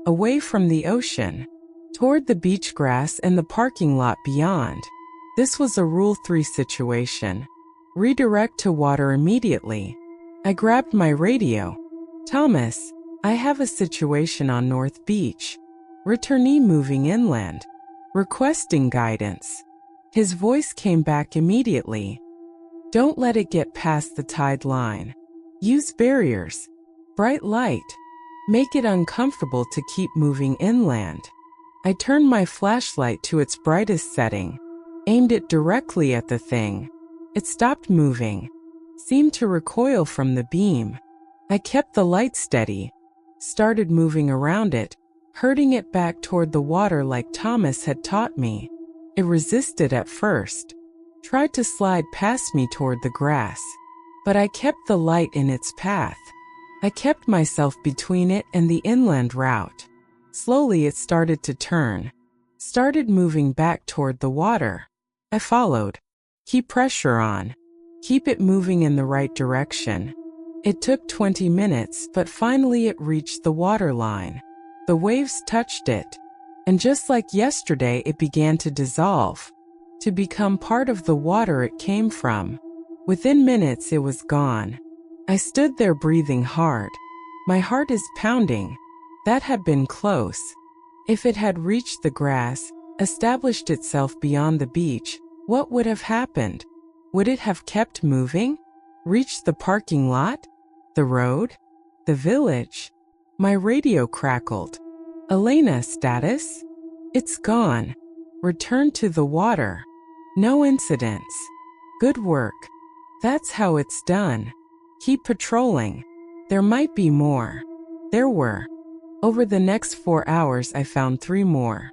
away from the ocean, toward the beach grass and the parking lot beyond. This was a Rule 3 situation. Redirect to water immediately. I grabbed my radio. Thomas, I have a situation on North Beach. Returnee moving inland. Requesting guidance. His voice came back immediately. Don't let it get past the tide line. Use barriers. Bright light. Make it uncomfortable to keep moving inland. I turned my flashlight to its brightest setting. Aimed it directly at the thing. It stopped moving. Seemed to recoil from the beam. I kept the light steady. Started moving around it, herding it back toward the water like Thomas had taught me. It resisted at first. Tried to slide past me toward the grass. But I kept the light in its path. I kept myself between it and the inland route. Slowly it started to turn. Started moving back toward the water. I followed. Keep pressure on. Keep it moving in the right direction. It took 20 minutes, but finally it reached the water line. The waves touched it. And just like yesterday, it began to dissolve, to become part of the water it came from. Within minutes, it was gone. I stood there breathing hard. My heart is pounding. That had been close. If it had reached the grass, established itself beyond the beach, what would have happened? Would it have kept moving? Reached the parking lot? The road? The village? My radio crackled. Elena, status? It's gone. Returned to the water. No incidents. Good work. That's how it's done. Keep patrolling. There might be more. There were. Over the next 4 hours, I found 3 more.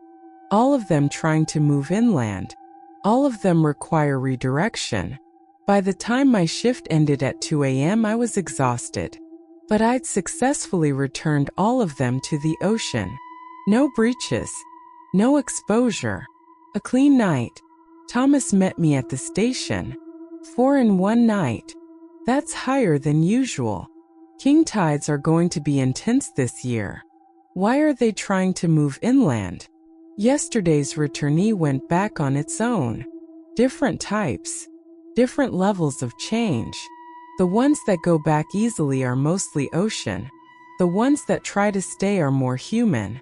All of them trying to move inland. All of them require redirection. By the time my shift ended at 2 a.m., I was exhausted. But I'd successfully returned all of them to the ocean. No breaches. No exposure. A clean night. Thomas met me at the station. 4 in one night. That's higher than usual. King tides are going to be intense this year. Why are they trying to move inland? Yesterday's returnee went back on its own. Different types. Different levels of change. The ones that go back easily are mostly ocean. The ones that try to stay are more human.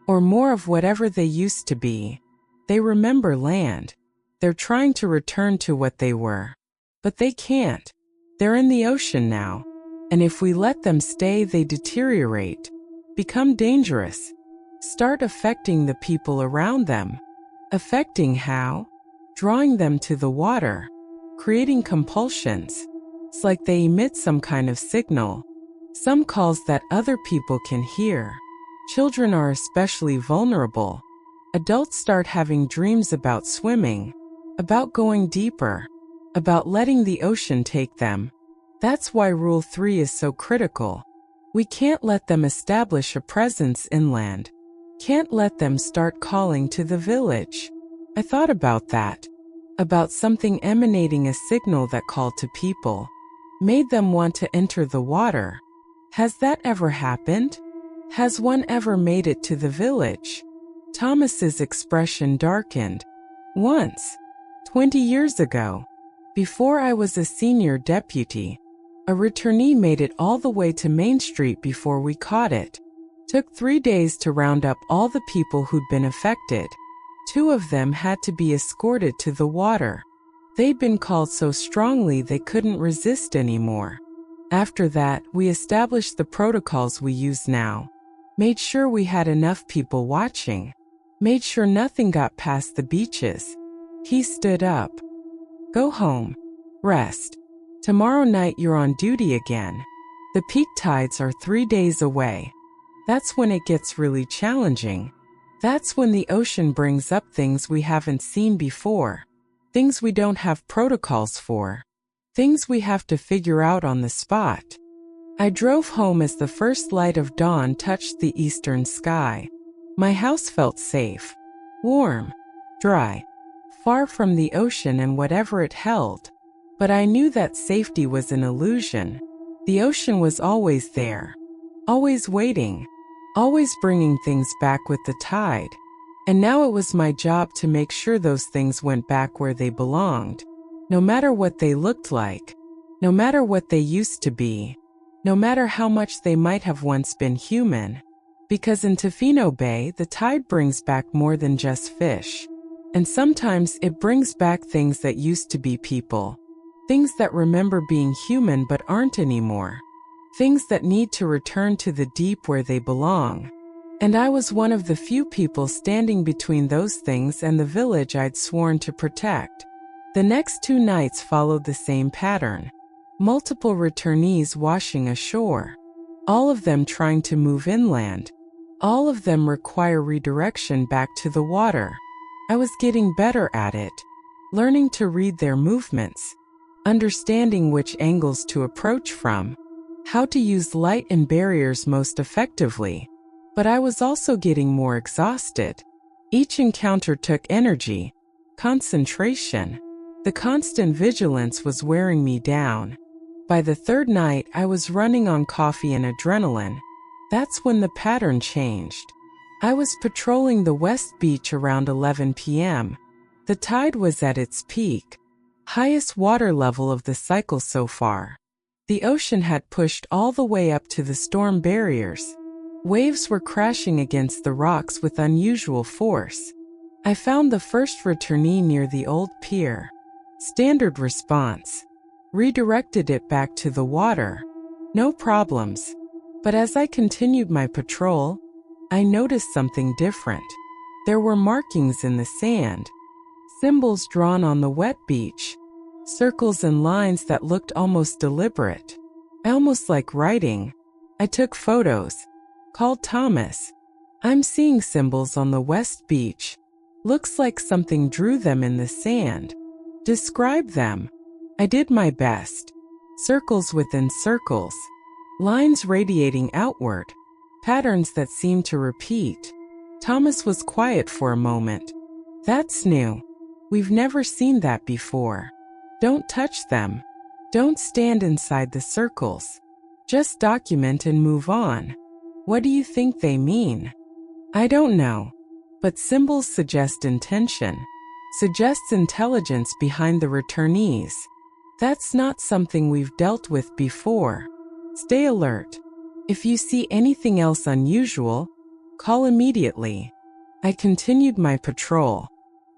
Or more of whatever they used to be. They remember land. They're trying to return to what they were. But they can't. They're in the ocean now. And if we let them stay, they deteriorate. Become dangerous. Start affecting the people around them. Affecting how? Drawing them to the water. Creating compulsions. It's like they emit some kind of signal. Some calls that other people can hear. Children are especially vulnerable. Adults start having dreams about swimming, about going deeper, about letting the ocean take them. That's why Rule 3 is so critical. We can't let them establish a presence inland. Can't let them start calling to the village. I thought about that. About something emanating a signal that called to people. Made them want to enter the water. Has that ever happened? Has one ever made it to the village? Thomas's expression darkened. Once. 20 years ago. Before I was a senior deputy. A returnee made it all the way to Main Street before we caught it. Took 3 days to round up all the people who'd been affected. 2 of them had to be escorted to the water. They'd been called so strongly they couldn't resist anymore. After that, we established the protocols we use now. Made sure we had enough people watching. Made sure nothing got past the beaches. He stood up. Go home. Rest. Tomorrow night you're on duty again. The peak tides are 3 days away. That's when it gets really challenging. That's when the ocean brings up things we haven't seen before. Things we don't have protocols for. Things we have to figure out on the spot. I drove home as the first light of dawn touched the eastern sky. My house felt safe. Warm. Dry. Far from the ocean and whatever it held. But I knew that safety was an illusion. The ocean was always there, always waiting, always bringing things back with the tide. And now it was my job to make sure those things went back where they belonged, no matter what they looked like, no matter what they used to be, no matter how much they might have once been human. Because in Tofino Bay, the tide brings back more than just fish. And sometimes it brings back things that used to be people. Things that remember being human but aren't anymore. Things that need to return to the deep where they belong. And I was one of the few people standing between those things and the village I'd sworn to protect. The next 2 nights followed the same pattern. Multiple returnees washing ashore. All of them trying to move inland. All of them require redirection back to the water. I was getting better at it, learning to read their movements, understanding which angles to approach from, how to use light and barriers most effectively. But I was also getting more exhausted. Each encounter took energy, concentration. The constant vigilance was wearing me down. By the 3rd night, I was running on coffee and adrenaline. That's when the pattern changed. I was patrolling the West Beach around 11 p.m. The tide was at its peak, highest water level of the cycle so far. The ocean had pushed all the way up to the storm barriers. Waves were crashing against the rocks with unusual force. I found the first returnee near the old pier. Standard response. Redirected it back to the water. No problems. But as I continued my patrol, I noticed something different. There were markings in the sand, symbols drawn on the wet beach, circles and lines that looked almost deliberate, almost like writing. I took photos, called Thomas. I'm seeing symbols on the West Beach. Looks like something drew them in the sand. Describe them. I did my best. Circles within circles, lines radiating outward. Patterns that seemed to repeat. Thomas was quiet for a moment. That's new. We've never seen that before. Don't touch them. Don't stand inside the circles. Just document and move on. What do you think they mean? I don't know. But symbols suggest intention. Suggests intelligence behind the returnees. That's not something we've dealt with before. Stay alert. If you see anything else unusual, call immediately. I continued my patrol.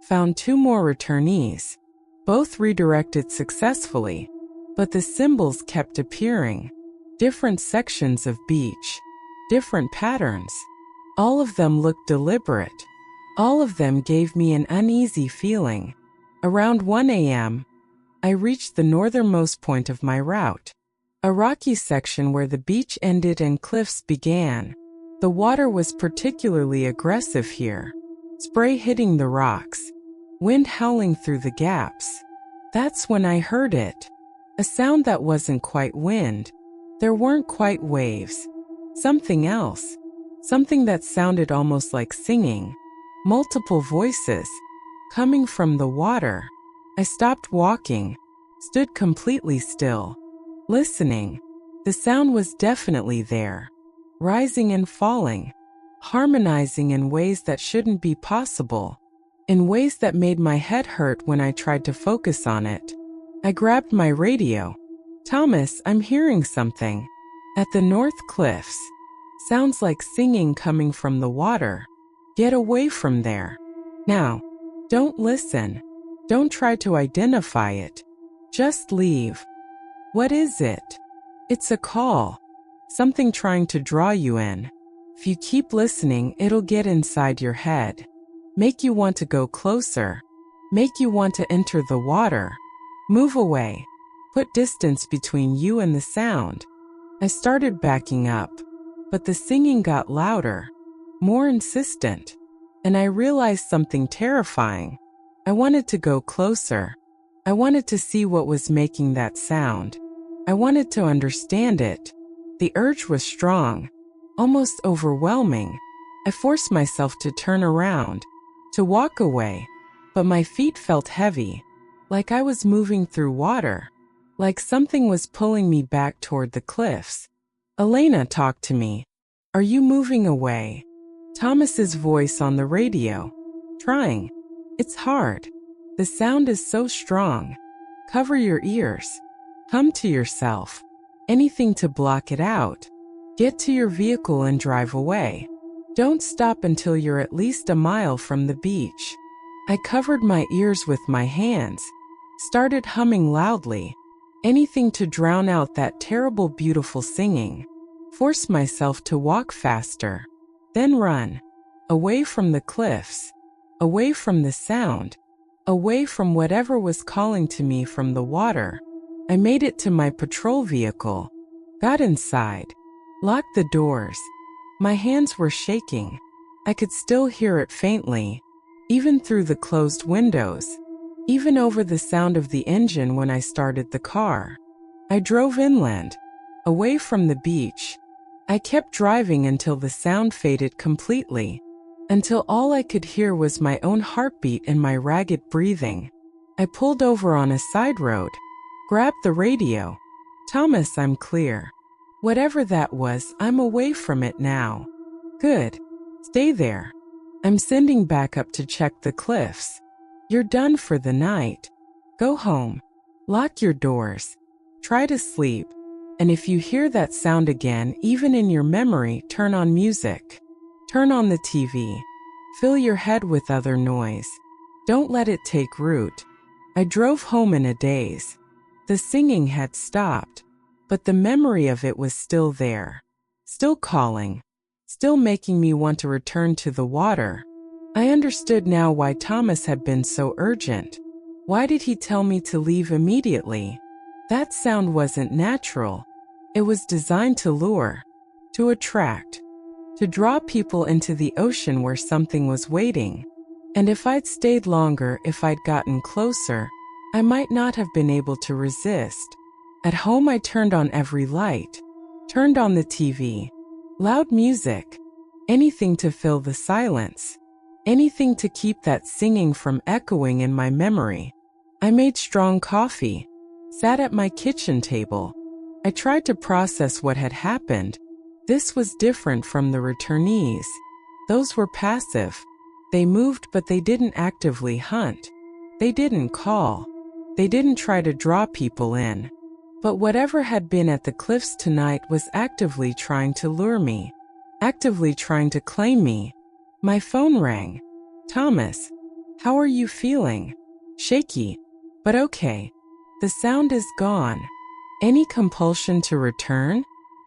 Found 2 more returnees. Both redirected successfully, but the symbols kept appearing. Different sections of beach. Different patterns. All of them looked deliberate. All of them gave me an uneasy feeling. Around 1 a.m., I reached the northernmost point of my route. A rocky section where the beach ended and cliffs began. The water was particularly aggressive here. Spray hitting the rocks. Wind howling through the gaps. That's when I heard it. A sound that wasn't quite wind. There weren't quite waves. Something else. Something that sounded almost like singing. Multiple voices. Coming from the water. I stopped walking. Stood completely still. Listening. The sound was definitely there. Rising and falling. Harmonizing in ways that shouldn't be possible. In ways that made my head hurt when I tried to focus on it. I grabbed my radio. Thomas, I'm hearing something. At the North Cliffs. Sounds like singing coming from the water. Get away from there. Now, don't listen. Don't try to identify it. Just leave. What is it? It's a call. Something trying to draw you in. If you keep listening, it'll get inside your head. Make you want to go closer. Make you want to enter the water. Move away. Put distance between you and the sound. I started backing up, but the singing got louder, more insistent, and I realized something terrifying. I wanted to go closer. I wanted to see what was making that sound. I wanted to understand it. The urge was strong, almost overwhelming. I forced myself to turn around, to walk away, but my feet felt heavy. like I was moving through water, like something was pulling me back toward the cliffs. Elena, talk to me. Are you moving away? Thomas's voice on the radio. Trying. It's hard. The sound is so strong. Cover your ears. Hum to yourself. Anything to block it out. Get to your vehicle and drive away. Don't stop until you're at least a mile from the beach. I covered my ears with my hands, started humming loudly. Anything to drown out that terrible, beautiful singing. Force myself to walk faster. Then run. Away from the cliffs. Away from the sound. Away from whatever was calling to me from the water. I made it to my patrol vehicle. Got inside. Locked the doors. My hands were shaking. I could still hear it faintly, even through the closed windows, even over the sound of the engine when I started the car. I drove inland, away from the beach. I kept driving until the sound faded completely, until all I could hear was my own heartbeat and my ragged breathing. I pulled over on a side road, grabbed the radio. Thomas, I'm clear. Whatever that was, I'm away from it now. Good. Stay there. I'm sending back up to check the cliffs. You're done for the night. Go home. Lock your doors. Try to sleep. And if you hear that sound again, even in your memory, turn on music. Turn on the TV. Fill your head with other noise. Don't let it take root. I drove home in a daze. The singing had stopped, but the memory of it was still there. Still calling. Still making me want to return to the water. I understood now why Thomas had been so urgent. Why did he tell me to leave immediately? That sound wasn't natural. It was designed to lure, to attract, to draw people into the ocean where something was waiting. And if I'd stayed longer, if I'd gotten closer, I might not have been able to resist. At home, I turned on every light, turned on the TV. Loud music, anything to fill the silence, anything to keep that singing from echoing in my memory. I made strong coffee, sat at my kitchen table. I tried to process what had happened. This was different from the returnees. Those were passive. They moved, but they didn't actively hunt. They didn't call. They didn't try to draw people in. But whatever had been at the cliffs tonight was actively trying to lure me, actively trying to claim me. My phone rang. Thomas, how are you feeling? Shaky, but okay. The sound is gone. Any compulsion to return?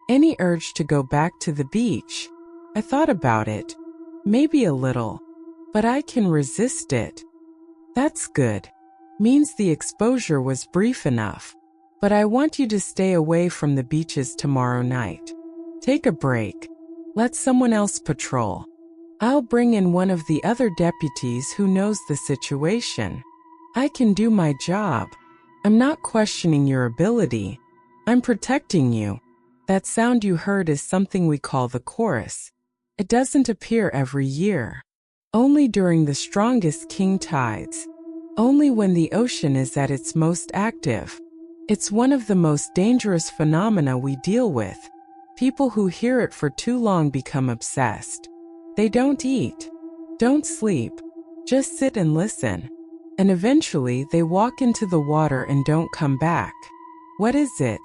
Any urge to go back to the beach? I thought about it. Maybe a little, but I can resist it. That's good. Means the exposure was brief enough. But I want you to stay away from the beaches tomorrow night. Take a break. Let someone else patrol. I'll bring in one of the other deputies who knows the situation. I can do my job. I'm not questioning your ability. I'm protecting you. That sound you heard is something we call the chorus. It doesn't appear every year. Only during the strongest king tides. Only when the ocean is at its most active. It's one of the most dangerous phenomena we deal with. People who hear it for too long become obsessed. They don't eat, don't sleep, just sit and listen. And eventually they walk into the water and don't come back. What is it?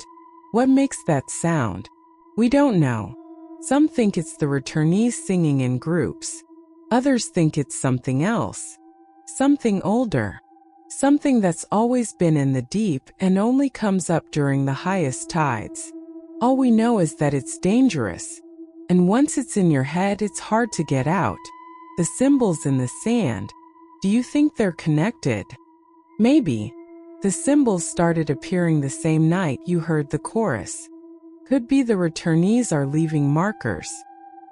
What makes that sound? We don't know. Some think it's the returnees singing in groups. Others think it's something else. Something older. Something that's always been in the deep and only comes up during the highest tides. All we know is that it's dangerous. And once it's in your head, it's hard to get out. The symbols in the sand. Do you think they're connected? Maybe. The symbols started appearing the same night you heard the chorus. Could be the returnees are leaving markers.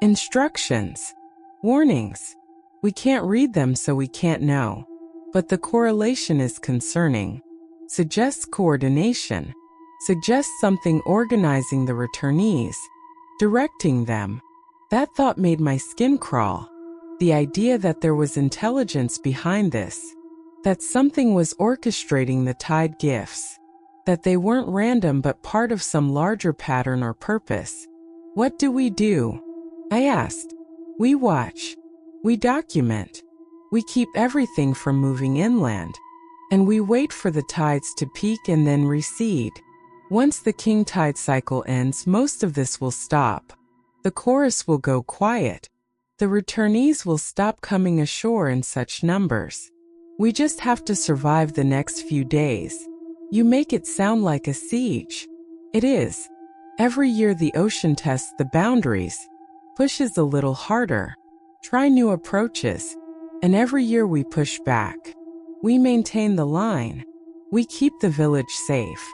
Instructions. Warnings. We can't read them, so we can't know. But the correlation is concerning. Suggests coordination. Suggests something organizing the returnees. Directing them. That thought made my skin crawl. The idea that there was intelligence behind this. that something was orchestrating the tide gifts, that they weren't random but part of some larger pattern or purpose. What do? I asked. We watch. We document. We keep everything from moving inland. And we wait for the tides to peak and then recede. Once the king tide cycle ends, most of this will stop. The chorus will go quiet. The returnees will stop coming ashore in such numbers. We just have to survive the next few days. You make it sound like a siege. It is. Every year the ocean tests the boundaries, pushes a little harder, try new approaches, and every year we push back. We maintain the line. We keep the village safe.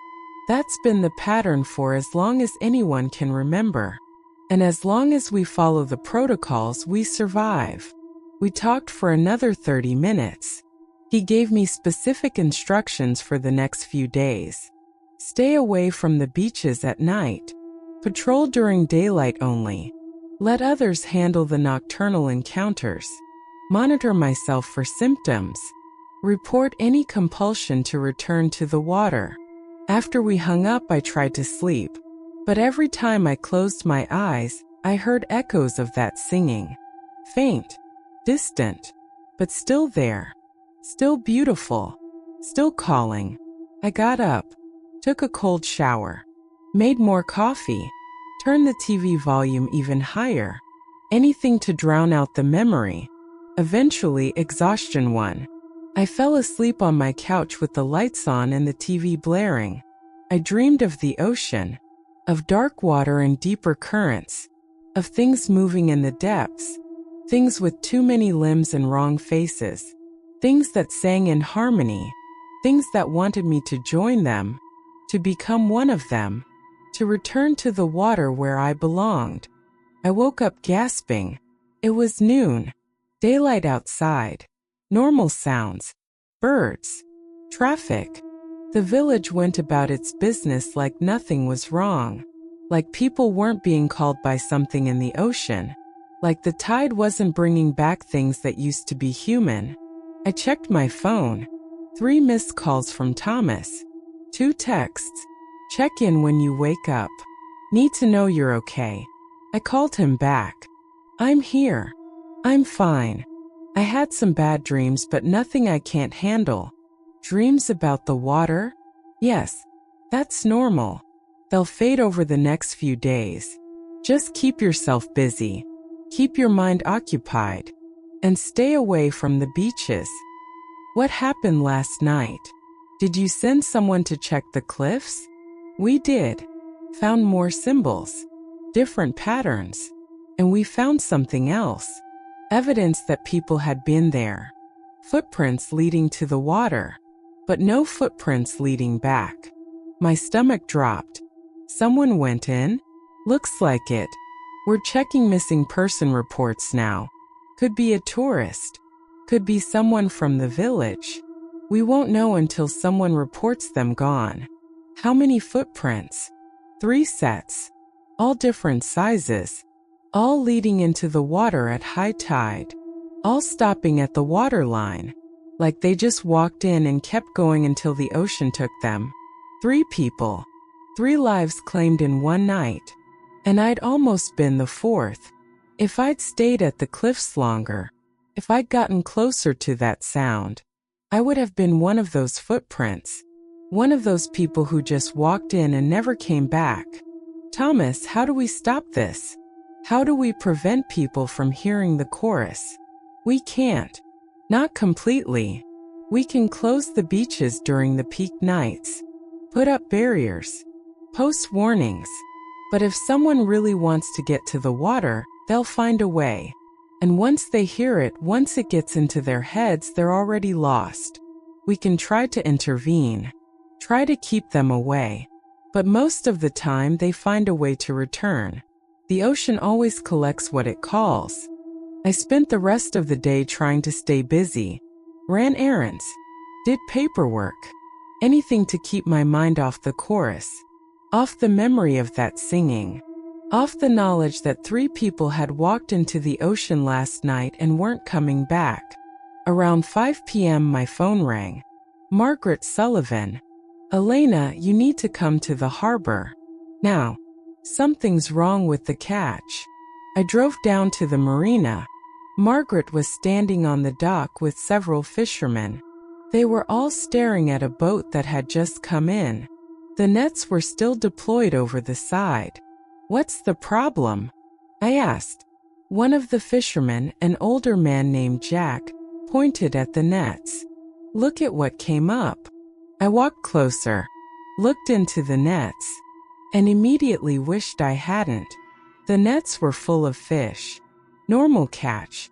That's been the pattern for as long as anyone can remember. And as long as we follow the protocols, we survive. We talked for another 30 minutes. He gave me specific instructions for the next few days. Stay away from the beaches at night. Patrol during daylight only. Let others handle the nocturnal encounters. Monitor myself for symptoms. Report any compulsion to return to the water. After we hung up, I tried to sleep. But every time I closed my eyes, I heard echoes of that singing. Faint, distant, but still there. Still beautiful. Still calling. I got up, took a cold shower, made more coffee, turned the TV volume even higher. Anything to drown out the memory. Eventually, exhaustion won. I fell asleep on my couch with the lights on and the TV blaring. I dreamed of the ocean, of dark water and deeper currents, of things moving in the depths, things with too many limbs and wrong faces, things that sang in harmony, things that wanted me to join them, to become one of them, to return to the water where I belonged. I woke up gasping. It was noon, daylight outside, normal sounds, birds, traffic. The village went about its business like nothing was wrong, like people weren't being called by something in the ocean, like the tide wasn't bringing back things that used to be human. I checked my phone. 3 missed calls from Thomas. 2 texts. Check in when you wake up. Need to know you're okay. I called him back. I'm here. I'm fine. I had some bad dreams, but nothing I can't handle. Dreams about the water? Yes, that's normal. They'll fade over the next few days. Just keep yourself busy. Keep your mind occupied. And stay away from the beaches. What happened last night? Did you send someone to check the cliffs? We did. Found more symbols. Different patterns. And we found something else. Evidence that people had been there. Footprints leading to the water. But no footprints leading back. My stomach dropped. Someone went in? Looks like it. We're checking missing person reports now. Could be a tourist. Could be someone from the village. We won't know until someone reports them gone. How many footprints? 3 sets. All different sizes. All leading into the water at high tide. All stopping at the waterline. Like they just walked in and kept going until the ocean took them. 3 people. 3 lives claimed in one night. And I'd almost been the 4th. If I'd stayed at the cliffs longer, if I'd gotten closer to that sound, I would have been one of those footprints. One of those people who just walked in and never came back. Thomas, how do we stop this? How do we prevent people from hearing the chorus? We can't. Not completely. We can close the beaches during the peak nights. Put up barriers. Post warnings. But if someone really wants to get to the water, they'll find a way. And once they hear it, once it gets into their heads, they're already lost. We can try to intervene. Try to keep them away. But most of the time, they find a way to return. The ocean always collects what it calls. I spent the rest of the day trying to stay busy. Ran errands. Did paperwork. Anything to keep my mind off the chorus. Off the memory of that singing. Off the knowledge that 3 people had walked into the ocean last night and weren't coming back. Around 5 p.m. my phone rang. Margaret Sullivan. Elena, you need to come to the harbor. Now. Something's wrong with the catch. I drove down to the marina. Margaret was standing on the dock with several fishermen. They were all staring at a boat that had just come in. The nets were still deployed over the side. What's the problem? I asked. One of the fishermen, an older man named Jack, pointed at the nets. Look at what came up. I walked closer, looked into the nets, and immediately wished I hadn't. The nets were full of fish. Normal catch.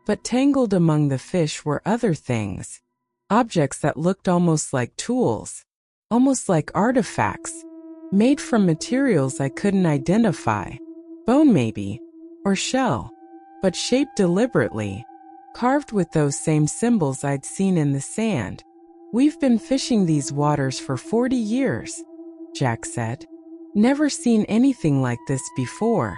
But tangled among the fish were other things. Objects that looked almost like tools. Almost like artifacts. Made from materials I couldn't identify. Bone maybe. Or shell. But shaped deliberately. Carved with those same symbols I'd seen in the sand. We've been fishing these waters for 40 years, Jack said. Never seen anything like this before.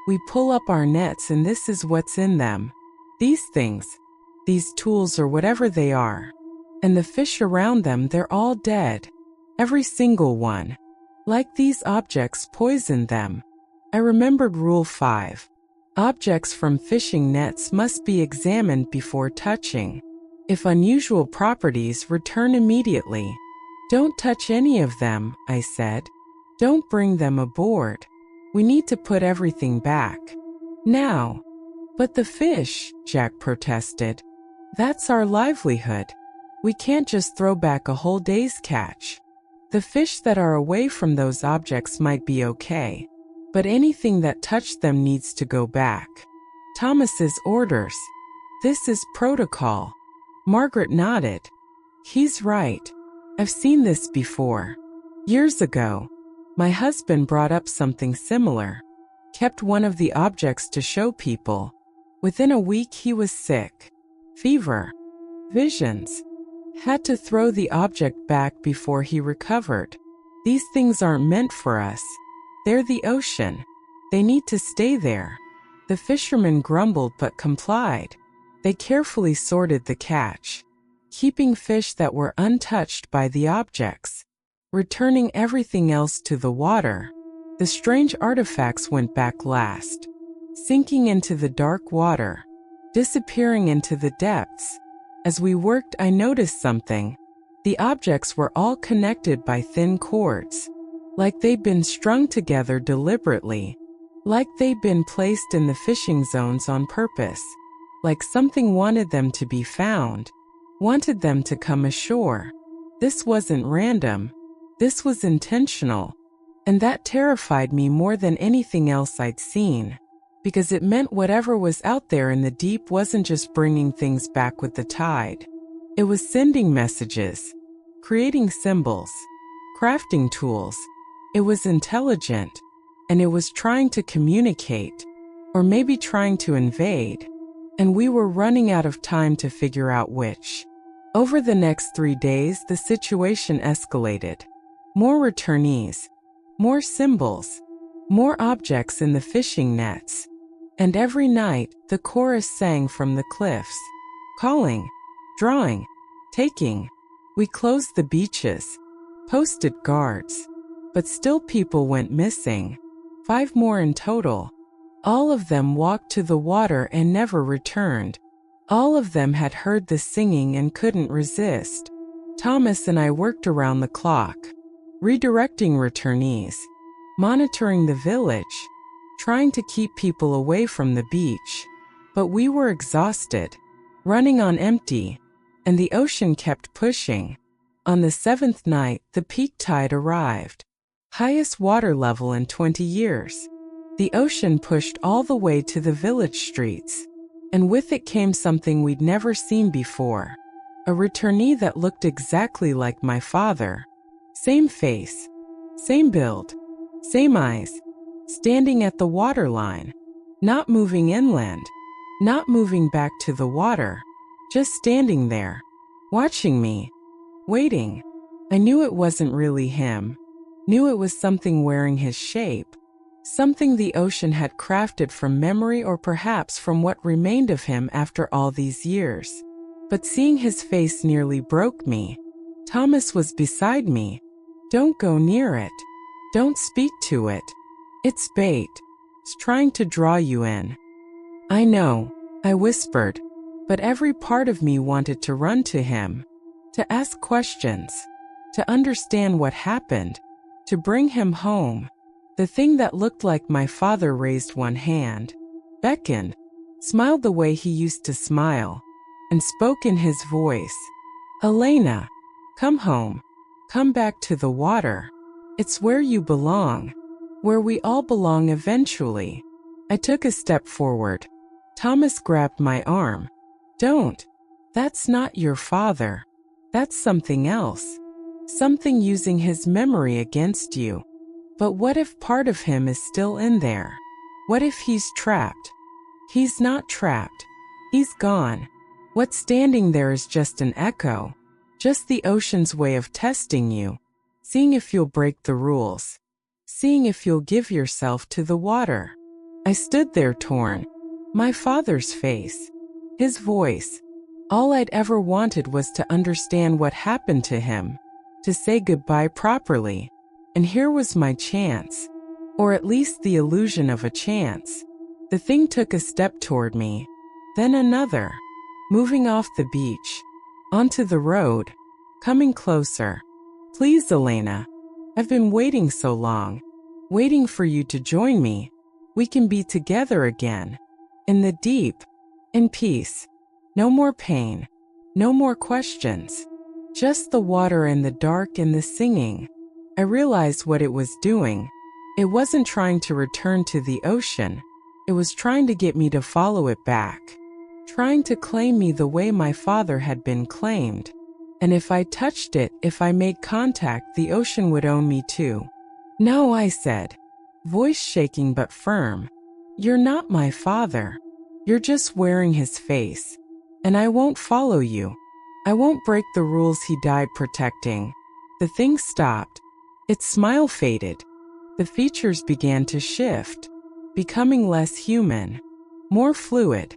We pull up our nets and this is what's in them. These things. These tools or whatever they are. And the fish around them, they're all dead. Every single one. Like these objects poisoned them. I remembered Rule 5. Objects from fishing nets must be examined before touching. If unusual properties, return immediately. Don't touch any of them, I said. Don't bring them aboard. We need to put everything back. Now. But the fish, Jack protested. That's our livelihood. We can't just throw back a whole day's catch. The fish that are away from those objects might be okay. But anything that touched them needs to go back. Thomas's orders. This is protocol. Margaret nodded. He's right. I've seen this before. Years ago. My husband brought up something similar. Kept one of the objects to show people. Within a week he was sick. Fever. Visions. Had to throw the object back before he recovered. These things aren't meant for us. They're the ocean. They need to stay there. The fishermen grumbled but complied. They carefully sorted the catch, keeping fish that were untouched by the objects, returning everything else to the water. The strange artifacts went back last, sinking into the dark water, disappearing into the depths. As we worked, I noticed something. The objects were all connected by thin cords, like they'd been strung together deliberately, like they'd been placed in the fishing zones on purpose, like something wanted them to be found, wanted them to come ashore. This wasn't random. This was intentional. And that terrified me more than anything else I'd seen, because it meant whatever was out there in the deep wasn't just bringing things back with the tide. It was sending messages, creating symbols, crafting tools. It was intelligent, and it was trying to communicate, or maybe trying to invade, and we were running out of time to figure out which. Over the next 3 days, the situation escalated. More returnees, more symbols, more objects in the fishing nets. And every night, the chorus sang from the cliffs, calling, drawing, taking. We closed the beaches, posted guards, but still people went missing. 5 more in total. All of them walked to the water and never returned. All of them had heard the singing and couldn't resist. Thomas and I worked around the clock, redirecting returnees, monitoring the village, trying to keep people away from the beach. But we were exhausted, running on empty, and the ocean kept pushing. On the 7th night, the peak tide arrived. Highest water level in 20 years. The ocean pushed all the way to the village streets, and with it came something we'd never seen before. A returnee that looked exactly like my father. Same face, same build, same eyes, standing at the waterline, not moving inland, not moving back to the water, just standing there, watching me, waiting. I knew it wasn't really him, knew it was something wearing his shape, something the ocean had crafted from memory or perhaps from what remained of him after all these years. But seeing his face nearly broke me. Thomas was beside me. "Don't go near it. Don't speak to it. It's bait. It's trying to draw you in." "I know," I whispered, but every part of me wanted to run to him, to ask questions, to understand what happened, to bring him home. The thing that looked like my father raised one hand, beckoned, smiled the way he used to smile, and spoke in his voice. "Elena, come home. Come back to the water. It's where you belong, where we all belong eventually." I took a step forward. Thomas grabbed my arm. "Don't. That's not your father. That's something else. Something using his memory against you. But what if part of him is still in there? What if he's trapped?" "He's not trapped. He's gone. What's standing there is just an echo, just the ocean's way of testing you, seeing if you'll break the rules, seeing if you'll give yourself to the water." I stood there torn. My father's face, his voice. All I'd ever wanted was to understand what happened to him, to say goodbye properly. And here was my chance, or at least the illusion of a chance. The thing took a step toward me, then another, moving off the beach, onto the road, coming closer. "Please, Elena, I've been waiting so long, waiting for you to join me. We can be together again, in the deep, in peace. No more pain, no more questions, just the water and the dark and the singing." I realized what it was doing. It wasn't trying to return to the ocean. It was trying to get me to follow it back, trying to claim me the way my father had been claimed. And if I touched it, if I made contact, the ocean would own me too. "No," I said, voice shaking but firm. "You're not my father. You're just wearing his face. And I won't follow you. I won't break the rules he died protecting." The thing stopped. Its smile faded. The features began to shift, becoming less human, more fluid,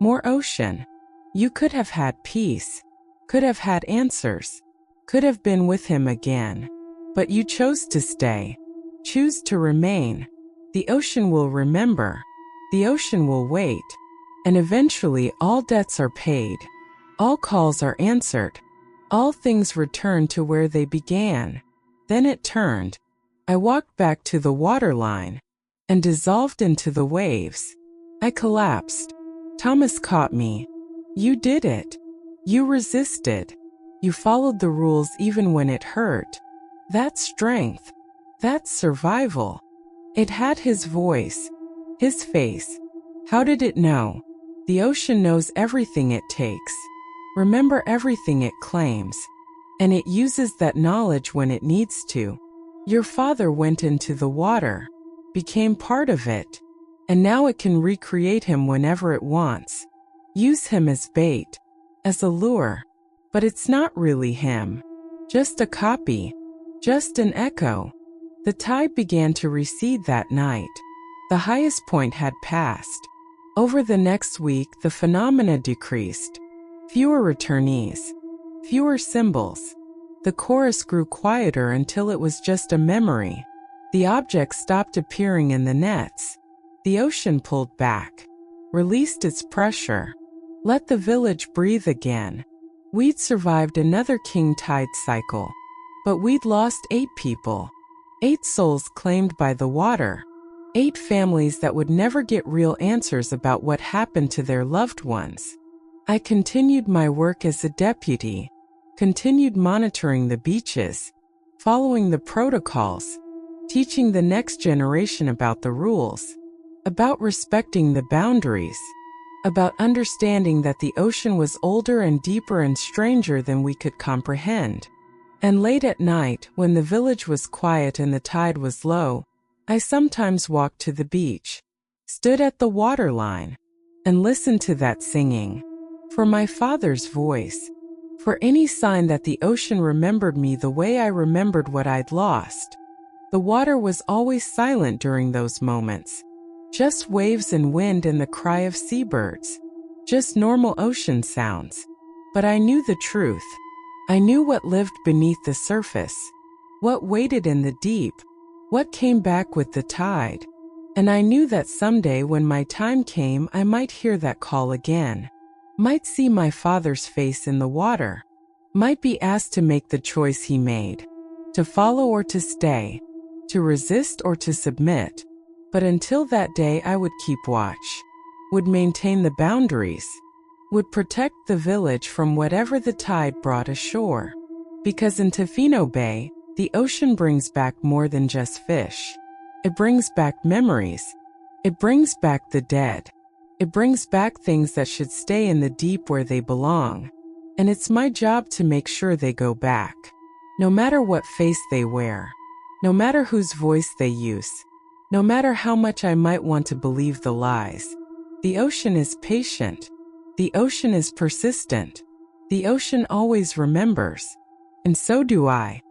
more ocean. "You could have had peace, could have had answers, could have been with him again. But you chose to stay, choose to remain. The ocean will remember. The ocean will wait. And eventually all debts are paid. All calls are answered. All things return to where they began." Then it turned. I walked back to the waterline and dissolved into the waves. I collapsed. Thomas caught me. "You did it. You resisted. You followed the rules even when it hurt. That's strength. That's survival." It had his voice, his face. How did it know? The ocean knows everything it takes. Remember everything it claims. And it uses that knowledge when it needs to. Your father went into the water, became part of it, and now it can recreate him whenever it wants. Use him as bait, as a lure. But it's not really him. Just a copy, just an echo. The tide began to recede that night. The highest point had passed. Over the next week, the phenomena decreased. Fewer returnees. Fewer symbols. The chorus grew quieter until it was just a memory. The objects stopped appearing in the nets. The ocean pulled back, released its pressure, let the village breathe again. We'd survived another king tide cycle, but we'd lost 8 people, 8 souls claimed by the water, 8 families that would never get real answers about what happened to their loved ones. I continued my work as a deputy, continued monitoring the beaches, following the protocols, teaching the next generation about the rules, about respecting the boundaries, about understanding that the ocean was older and deeper and stranger than we could comprehend. And late at night, when the village was quiet and the tide was low, I sometimes walked to the beach, stood at the waterline, and listened to that singing. For my father's voice, for any sign that the ocean remembered me the way I remembered what I'd lost. The water was always silent during those moments. Just waves and wind and the cry of seabirds. Just normal ocean sounds. But I knew the truth. I knew what lived beneath the surface, what waited in the deep, what came back with the tide. And I knew that someday when my time came, I might hear that call again, might see my father's face in the water, might be asked to make the choice he made, to follow or to stay, to resist or to submit. But until that day, I would keep watch, would maintain the boundaries, would protect the village from whatever the tide brought ashore. Because in Tofino Bay, the ocean brings back more than just fish. It brings back memories. It brings back the dead. It brings back things that should stay in the deep where they belong. And it's my job to make sure they go back. No matter what face they wear, no matter whose voice they use, no matter how much I might want to believe the lies. The ocean is patient. The ocean is persistent. The ocean always remembers. And so do I.